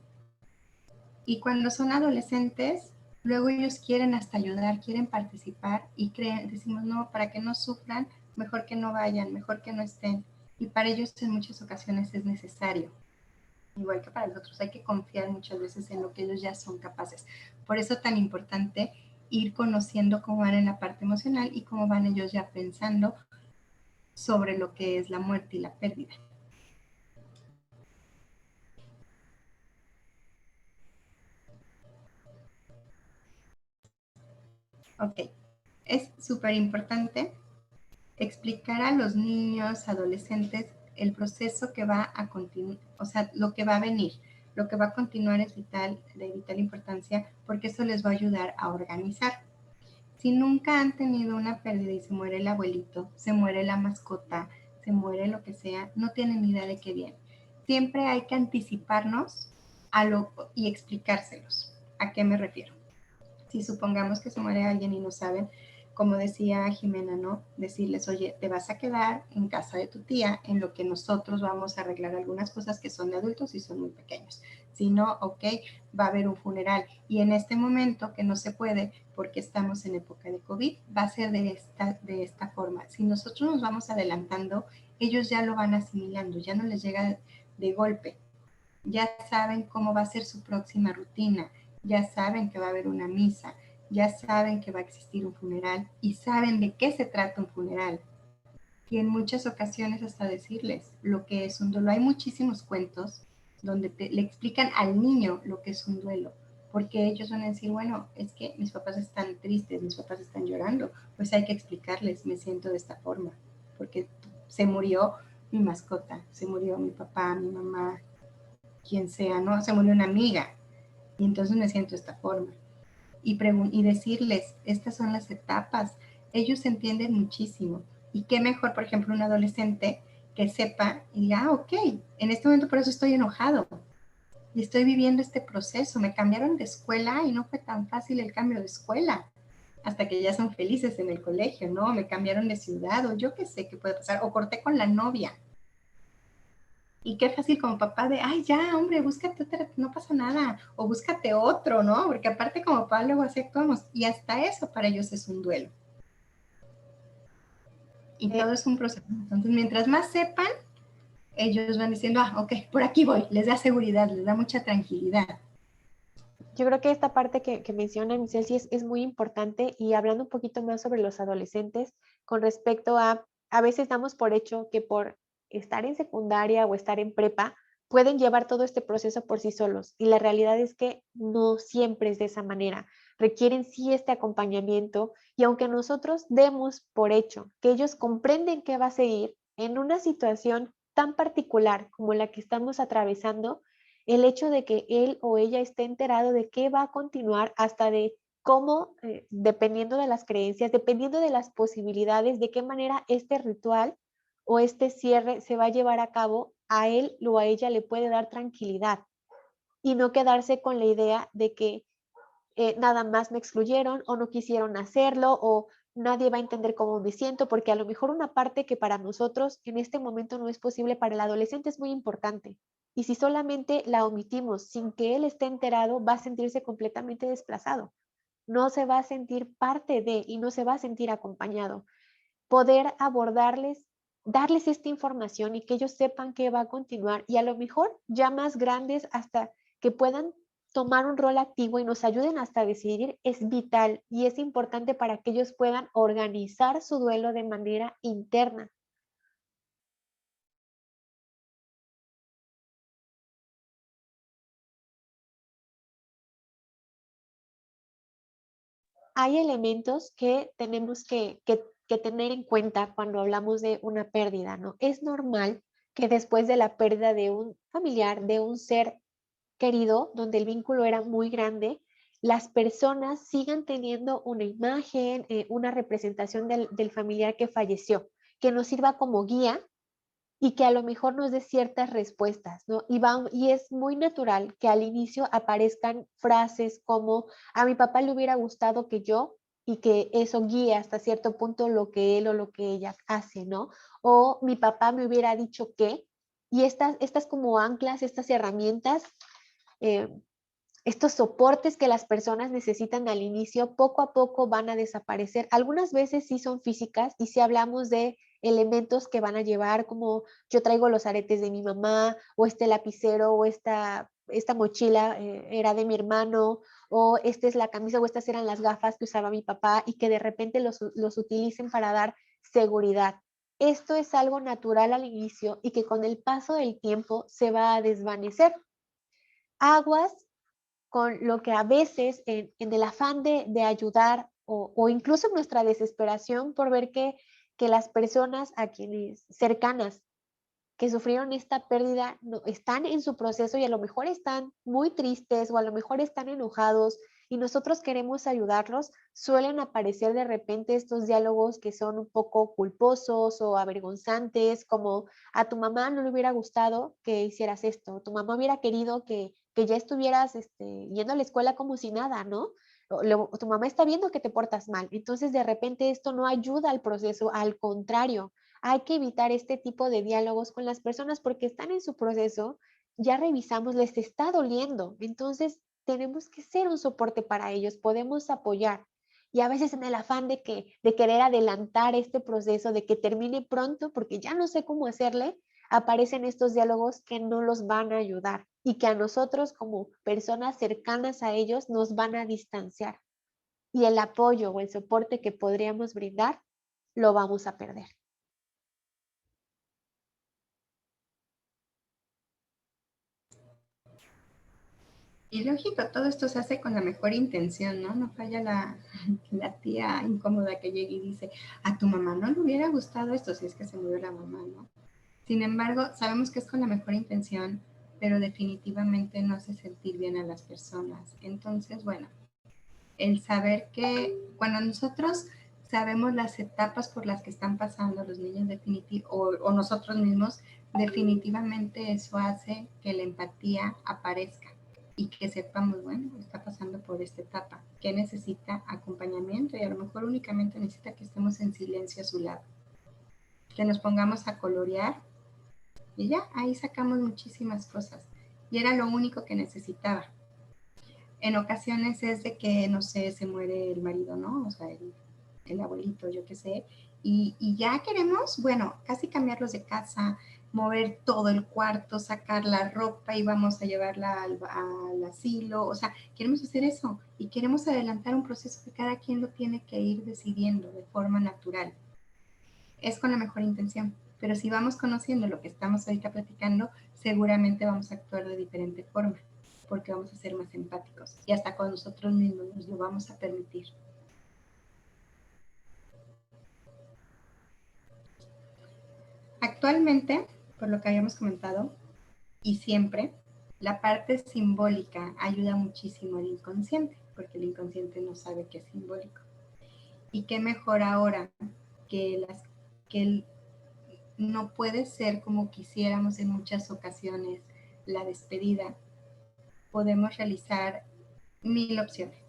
Y cuando son adolescentes, luego ellos quieren hasta ayudar, quieren participar y decimos, no, para que no sufran, mejor que no vayan, mejor que no estén. Y para ellos en muchas ocasiones es necesario. Igual que para nosotros, hay que confiar muchas veces en lo que ellos ya son capaces. Por eso tan importante ir conociendo cómo van en la parte emocional y cómo van ellos ya pensando sobre lo que es la muerte y la pérdida. Ok, es súper importante explicar a los niños, adolescentes, el proceso que va a continuar, o sea, lo que va a venir, lo que va a continuar es de vital importancia, porque eso les va a ayudar a organizar. Si nunca han tenido una pérdida y se muere el abuelito, se muere la mascota, se muere lo que sea, no tienen ni idea de qué viene. Siempre hay que anticiparnos y explicárselos. ¿A qué me refiero? Si supongamos que se muere alguien y no saben, como decía Jimena, ¿no? Decirles, oye, te vas a quedar en casa de tu tía en lo que nosotros vamos a arreglar algunas cosas que son de adultos y son muy pequeños. Si no, ok, va a haber un funeral. Y en este momento que no se puede porque estamos en época de COVID, va a ser de esta forma. Si nosotros nos vamos adelantando, ellos ya lo van asimilando, ya no les llega de golpe. Ya saben cómo va a ser su próxima rutina, ya saben que va a haber una misa, ya saben que va a existir un funeral y saben de qué se trata un funeral. Y en muchas ocasiones hasta decirles lo que es un duelo. Hay muchísimos cuentos donde le explican al niño lo que es un duelo, porque ellos van a decir, bueno, es que mis papás están tristes, mis papás están llorando, pues hay que explicarles, me siento de esta forma, porque se murió mi mascota, se murió mi papá, mi mamá, quien sea, ¿no? Se murió una amiga y entonces me siento de esta forma. Y decirles, estas son las etapas, ellos entienden muchísimo. Y qué mejor, por ejemplo, un adolescente que sepa y diga, ok, en este momento por eso estoy enojado y estoy viviendo este proceso, me cambiaron de escuela y no fue tan fácil el cambio de escuela hasta que ya son felices en el colegio, ¿no? Me cambiaron de ciudad o yo qué sé qué puede pasar, o corté con la novia. Y qué fácil como papá de, ay, ya, hombre, búscate otra, no pasa nada, o búscate otro, ¿no? Porque aparte como papá luego así actuamos, y hasta eso para ellos es un duelo. Y todo es un proceso. Entonces, mientras más sepan, ellos van diciendo, ah, ok, por aquí voy, les da seguridad, les da mucha tranquilidad. Yo creo que esta parte que menciona Michelle sí es muy importante, y hablando un poquito más sobre los adolescentes con respecto a veces damos por hecho que por estar en secundaria o estar en prepa pueden llevar todo este proceso por sí solos, y la realidad es que no siempre es de esa manera. Requieren sí este acompañamiento, y aunque nosotros demos por hecho que ellos comprenden qué va a seguir en una situación tan particular como la que estamos atravesando, el hecho de que él o ella esté enterado de qué va a continuar, hasta de cómo, dependiendo de las creencias, dependiendo de las posibilidades, de qué manera este ritual o este cierre se va a llevar a cabo, a él o a ella le puede dar tranquilidad, y no quedarse con la idea de que nada más me excluyeron o no quisieron hacerlo, o nadie va a entender cómo me siento, porque a lo mejor una parte que para nosotros en este momento no es posible, para el adolescente es muy importante. Y si solamente la omitimos sin que él esté enterado, va a sentirse completamente desplazado. No se va a sentir parte de y no se va a sentir acompañado. Poder abordarles, darles esta información y que ellos sepan que va a continuar y a lo mejor ya más grandes hasta que puedan tomar un rol activo y nos ayuden hasta a decidir es vital y es importante para que ellos puedan organizar su duelo de manera interna. Hay elementos que tenemos que tener en cuenta cuando hablamos de una pérdida, ¿no? Es normal que después de la pérdida de un familiar, de un ser querido, donde el vínculo era muy grande, las personas sigan teniendo una imagen, una representación del familiar que falleció, que nos sirva como guía y que a lo mejor nos dé ciertas respuestas, ¿no? Y es muy natural que al inicio aparezcan frases como, a mi papá le hubiera gustado que yo, y que eso guíe hasta cierto punto lo que él o lo que ella hace, ¿no? O mi papá me hubiera dicho que, y estas como anclas, estas herramientas, eh, estos soportes que las personas necesitan al inicio, poco a poco van a desaparecer. Algunas veces sí son físicas y si hablamos de elementos que van a llevar, como yo traigo los aretes de mi mamá, o este lapicero, o esta mochila era de mi hermano, o esta es la camisa, o estas eran las gafas que usaba mi papá, y que de repente los utilicen para dar seguridad. Esto es algo natural al inicio y que con el paso del tiempo se va a desvanecer. Aguas con lo que a veces en el afán de ayudar o incluso en nuestra desesperación por ver que las personas a quienes cercanas que sufrieron esta pérdida no, están en su proceso y a lo mejor están muy tristes o a lo mejor están enojados y nosotros queremos ayudarlos, suelen aparecer de repente estos diálogos que son un poco culposos o avergonzantes, como a tu mamá no le hubiera gustado que hicieras esto, tu mamá hubiera querido que ya estuvieras yendo a la escuela como si nada, ¿no? Tu mamá está viendo que te portas mal, entonces de repente esto no ayuda al proceso, al contrario, hay que evitar este tipo de diálogos con las personas porque están en su proceso, ya revisamos, les está doliendo, entonces tenemos que ser un soporte para ellos, podemos apoyar. Y a veces en el afán de querer adelantar este proceso, de que termine pronto, porque ya no sé cómo hacerle, aparecen estos diálogos que no los van a ayudar y que a nosotros como personas cercanas a ellos nos van a distanciar. Y el apoyo o el soporte que podríamos brindar, lo vamos a perder. Y lógico, todo esto se hace con la mejor intención, ¿no? No falla la tía incómoda que llega y dice, a tu mamá no le hubiera gustado esto, si es que se murió la mamá, ¿no? Sin embargo, sabemos que es con la mejor intención, pero definitivamente no hace sentir bien a las personas. Entonces, bueno, el saber que cuando nosotros sabemos las etapas por las que están pasando los niños o nosotros mismos, definitivamente eso hace que la empatía aparezca y que sepamos, bueno, está pasando por esta etapa, que necesita acompañamiento y a lo mejor únicamente necesita que estemos en silencio a su lado, que nos pongamos a colorear y ya, ahí sacamos muchísimas cosas. Y era lo único que necesitaba. En ocasiones es de que, no sé, se muere el marido, ¿no? O sea, el abuelito, yo qué sé. Y ya queremos, bueno, casi cambiarlos de casa, mover todo el cuarto, sacar la ropa y vamos a llevarla al asilo. O sea, queremos hacer eso y queremos adelantar un proceso que cada quien lo tiene que ir decidiendo de forma natural. Es con la mejor intención, pero si vamos conociendo lo que estamos ahorita platicando, seguramente vamos a actuar de diferente forma, porque vamos a ser más empáticos y hasta con nosotros mismos nos lo vamos a permitir. Actualmente, por lo que habíamos comentado, y siempre, la parte simbólica ayuda muchísimo al inconsciente, porque el inconsciente no sabe qué es simbólico. Y qué mejor ahora que que no puede ser como quisiéramos en muchas ocasiones la despedida. Podemos realizar 1000 opciones.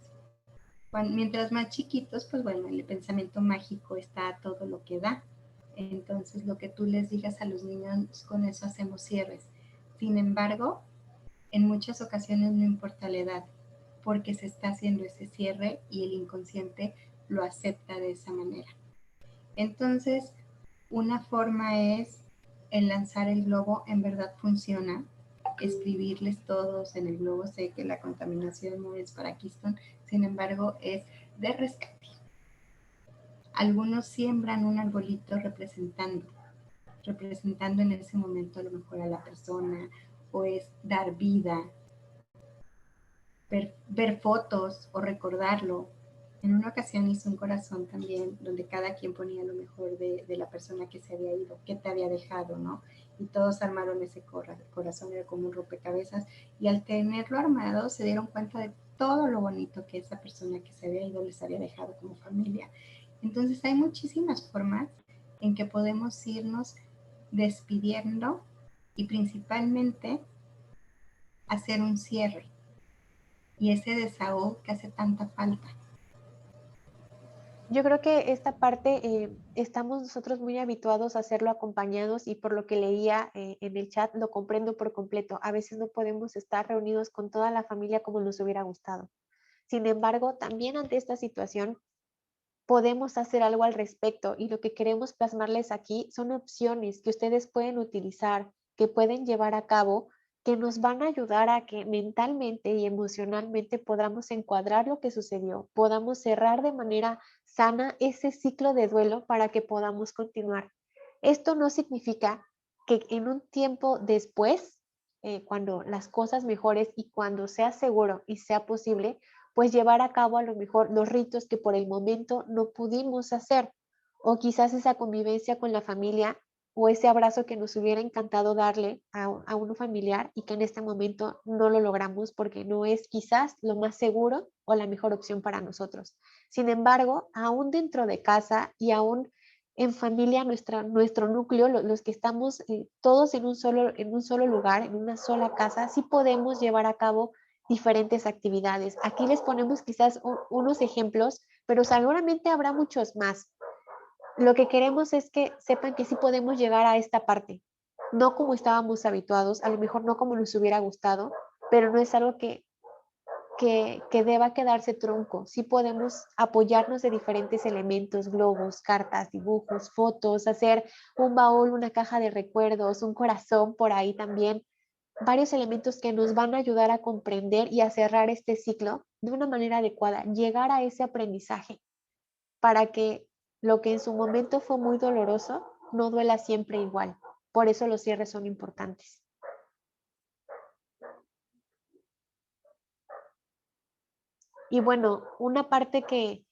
Mientras más chiquitos, pues bueno, el pensamiento mágico está a todo lo que da. Entonces, lo que tú les digas a los niños, con eso hacemos cierres. Sin embargo, en muchas ocasiones no importa la edad, porque se está haciendo ese cierre y el inconsciente lo acepta de esa manera. Entonces, una forma es el lanzar el globo, en verdad funciona. Escribirles todos en el globo, sé que la contaminación no es para Keystone, sin embargo es de rescate. Algunos siembran un arbolito representando en ese momento a lo mejor a la persona, o es dar vida, ver fotos o recordarlo. En una ocasión hice un corazón también, donde cada quien ponía lo mejor de la persona que se había ido, que te había dejado, ¿no? Y todos armaron ese corazón, era como un rompecabezas, y al tenerlo armado se dieron cuenta de todo lo bonito que esa persona que se había ido les había dejado como familia. Entonces hay muchísimas formas en que podemos irnos despidiendo y principalmente hacer un cierre y ese desahogo que hace tanta falta. Yo creo que esta parte estamos nosotros muy habituados a hacerlo acompañados y por lo que leía en el chat lo comprendo por completo. A veces no podemos estar reunidos con toda la familia como nos hubiera gustado. Sin embargo, también ante esta situación podemos hacer algo al respecto y lo que queremos plasmarles aquí son opciones que ustedes pueden utilizar, que pueden llevar a cabo, que nos van a ayudar a que mentalmente y emocionalmente podamos encuadrar lo que sucedió, podamos cerrar de manera sana ese ciclo de duelo para que podamos continuar. Esto no significa que en un tiempo después, cuando las cosas mejores y cuando sea seguro y sea posible, pues llevar a cabo a lo mejor los ritos que por el momento no pudimos hacer, o quizás esa convivencia con la familia o ese abrazo que nos hubiera encantado darle a un familiar y que en este momento no lo logramos porque no es quizás lo más seguro o la mejor opción para nosotros. Sin embargo, aún dentro de casa y aún en familia, nuestro núcleo, los que estamos todos en un solo lugar, en una sola casa, sí podemos llevar a cabo diferentes actividades. Aquí les ponemos quizás unos ejemplos, pero seguramente habrá muchos más. Lo que queremos es que sepan que sí podemos llegar a esta parte, no como estábamos habituados, a lo mejor no como nos hubiera gustado, pero no es algo que deba quedarse trunco. Sí podemos apoyarnos de diferentes elementos, globos, cartas, dibujos, fotos, hacer un baúl, una caja de recuerdos, un corazón por ahí también, varios elementos que nos van a ayudar a comprender y a cerrar este ciclo de una manera adecuada, llegar a ese aprendizaje para que lo que en su momento fue muy doloroso no duela siempre igual. Por eso los cierres son importantes. Y bueno, una parte que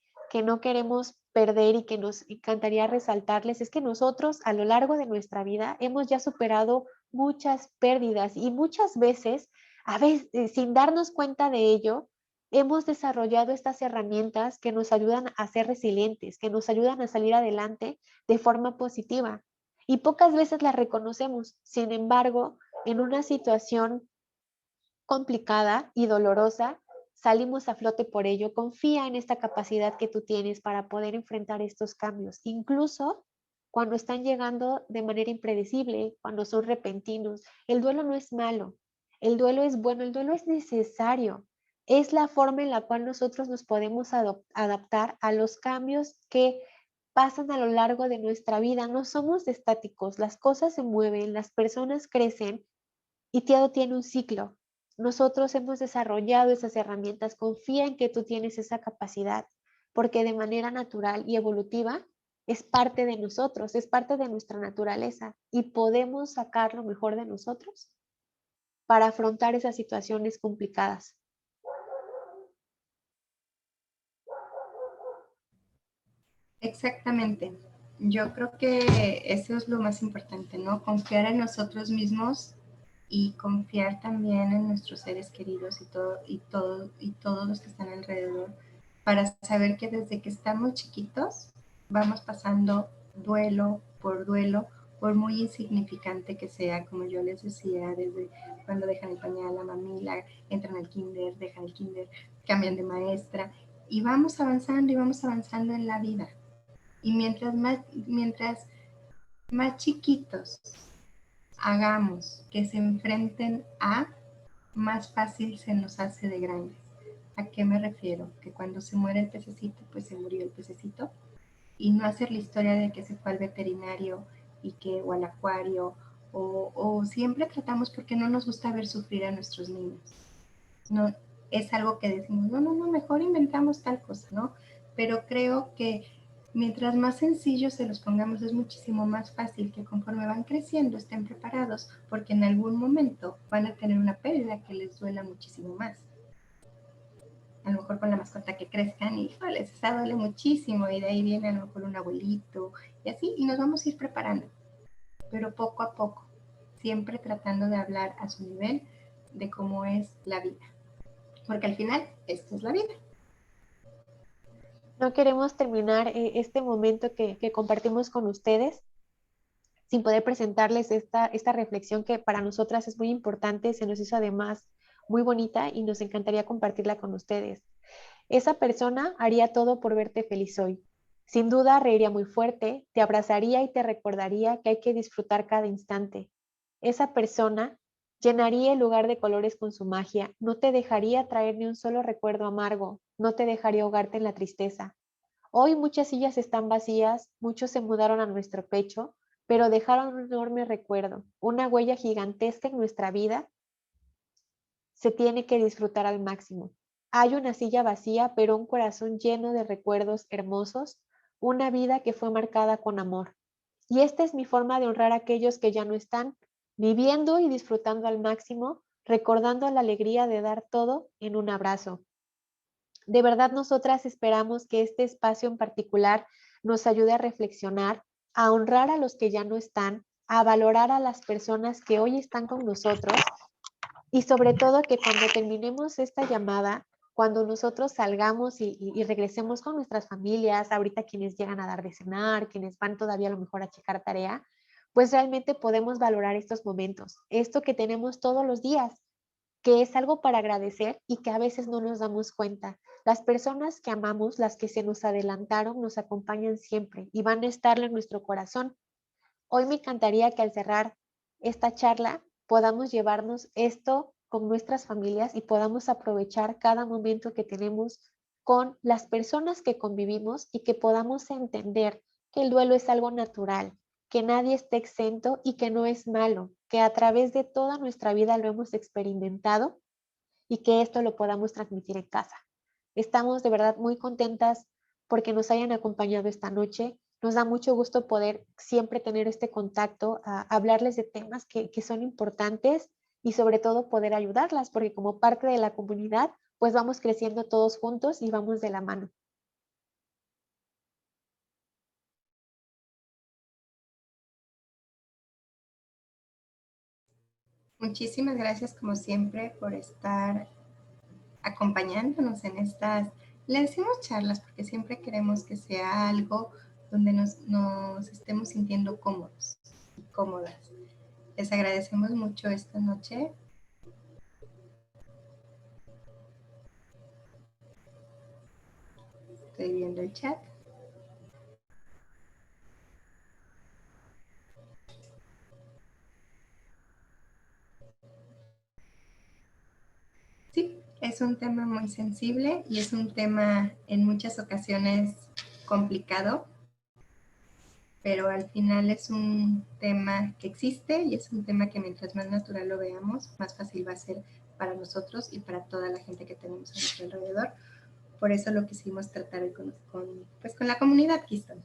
no queremos perder y que nos encantaría resaltarles es que nosotros a lo largo de nuestra vida hemos ya superado muchas pérdidas y muchas veces, a veces sin darnos cuenta de ello, hemos desarrollado estas herramientas que nos ayudan a ser resilientes, que nos ayudan a salir adelante de forma positiva. Y pocas veces las reconocemos. Sin embargo, en una situación complicada y dolorosa, salimos a flote por ello. Confía en esta capacidad que tú tienes para poder enfrentar estos cambios, incluso cuando están llegando de manera impredecible, cuando son repentinos. El duelo no es malo, el duelo es bueno, el duelo es necesario. Es la forma en la cual nosotros nos podemos adaptar a los cambios que pasan a lo largo de nuestra vida. No somos estáticos, las cosas se mueven, las personas crecen y todo tiene un ciclo. Nosotros hemos desarrollado esas herramientas. Confía en que tú tienes esa capacidad, porque de manera natural y evolutiva es parte de nosotros, es parte de nuestra naturaleza y podemos sacar lo mejor de nosotros para afrontar esas situaciones complicadas. Exactamente. Yo creo que eso es lo más importante, ¿no? Confiar en nosotros mismos y confiar también en nuestros seres queridos y todos los que están alrededor, para saber que desde que estamos chiquitos vamos pasando duelo, por muy insignificante que sea, como yo les decía, desde cuando dejan el pañal, la mamila, entran al kinder, dejan el kinder, cambian de maestra, y vamos avanzando en la vida. Y mientras más chiquitos hagamos que se enfrenten a, más fácil se nos hace de grandes. ¿A qué me refiero? Que cuando se muere el pececito, pues se murió el pececito, y no hacer la historia de que se fue al veterinario o al acuario, o siempre tratamos porque no nos gusta ver sufrir a nuestros niños. No, es algo que decimos, no, mejor inventamos tal cosa, ¿no? Pero creo que mientras más sencillos se los pongamos, es muchísimo más fácil que conforme van creciendo estén preparados, porque en algún momento van a tener una pérdida que les duela muchísimo más. A lo mejor con la mascota que crezcan y esa duele muchísimo, y de ahí viene a lo mejor un abuelito y así, y nos vamos a ir preparando, pero poco a poco, siempre tratando de hablar a su nivel de cómo es la vida, porque al final esto es la vida. No queremos terminar este momento que compartimos con ustedes sin poder presentarles esta reflexión que para nosotras es muy importante, se nos hizo además muy bonita y nos encantaría compartirla con ustedes. Esa persona haría todo por verte feliz hoy. Sin duda reiría muy fuerte, te abrazaría y te recordaría que hay que disfrutar cada instante. Esa persona llenaría el lugar de colores con su magia, no te dejaría traer ni un solo recuerdo amargo, no te dejaría ahogarte en la tristeza. Hoy muchas sillas están vacías, muchos se mudaron a nuestro pecho, pero dejaron un enorme recuerdo, una huella gigantesca en nuestra vida. Se tiene que disfrutar al máximo. Hay una silla vacía, pero un corazón lleno de recuerdos hermosos, una vida que fue marcada con amor. Y esta es mi forma de honrar a aquellos que ya no están, viviendo y disfrutando al máximo, recordando la alegría de dar todo en un abrazo. De verdad, nosotras esperamos que este espacio en particular nos ayude a reflexionar, a honrar a los que ya no están, a valorar a las personas que hoy están con nosotros y sobre todo que cuando terminemos esta llamada, cuando nosotros salgamos y regresemos con nuestras familias, ahorita quienes llegan a dar de cenar, quienes van todavía a lo mejor a checar tarea, pues realmente podemos valorar estos momentos, esto que tenemos todos los días, que es algo para agradecer y que a veces no nos damos cuenta. Las personas que amamos, las que se nos adelantaron, nos acompañan siempre y van a estar en nuestro corazón. Hoy me encantaría que al cerrar esta charla podamos llevarnos esto con nuestras familias y podamos aprovechar cada momento que tenemos con las personas que convivimos y que podamos entender que el duelo es algo natural, que nadie esté exento y que no es malo, que a través de toda nuestra vida lo hemos experimentado y que esto lo podamos transmitir en casa. Estamos de verdad muy contentas porque nos hayan acompañado esta noche. Nos da mucho gusto poder siempre tener este contacto, hablarles de temas que son importantes y sobre todo poder ayudarlas, porque como parte de la comunidad, pues vamos creciendo todos juntos y vamos de la mano. Muchísimas gracias como siempre por estar acompañándonos en estas, le decimos charlas porque siempre queremos que sea algo donde nos estemos sintiendo cómodos y cómodas. Les agradecemos mucho esta noche. Estoy viendo el chat. Sí, es un tema muy sensible y es un tema en muchas ocasiones complicado, pero al final es un tema que existe y es un tema que mientras más natural lo veamos, más fácil va a ser para nosotros y para toda la gente que tenemos a nuestro alrededor. Por eso lo quisimos tratar hoy con la comunidad Keystone.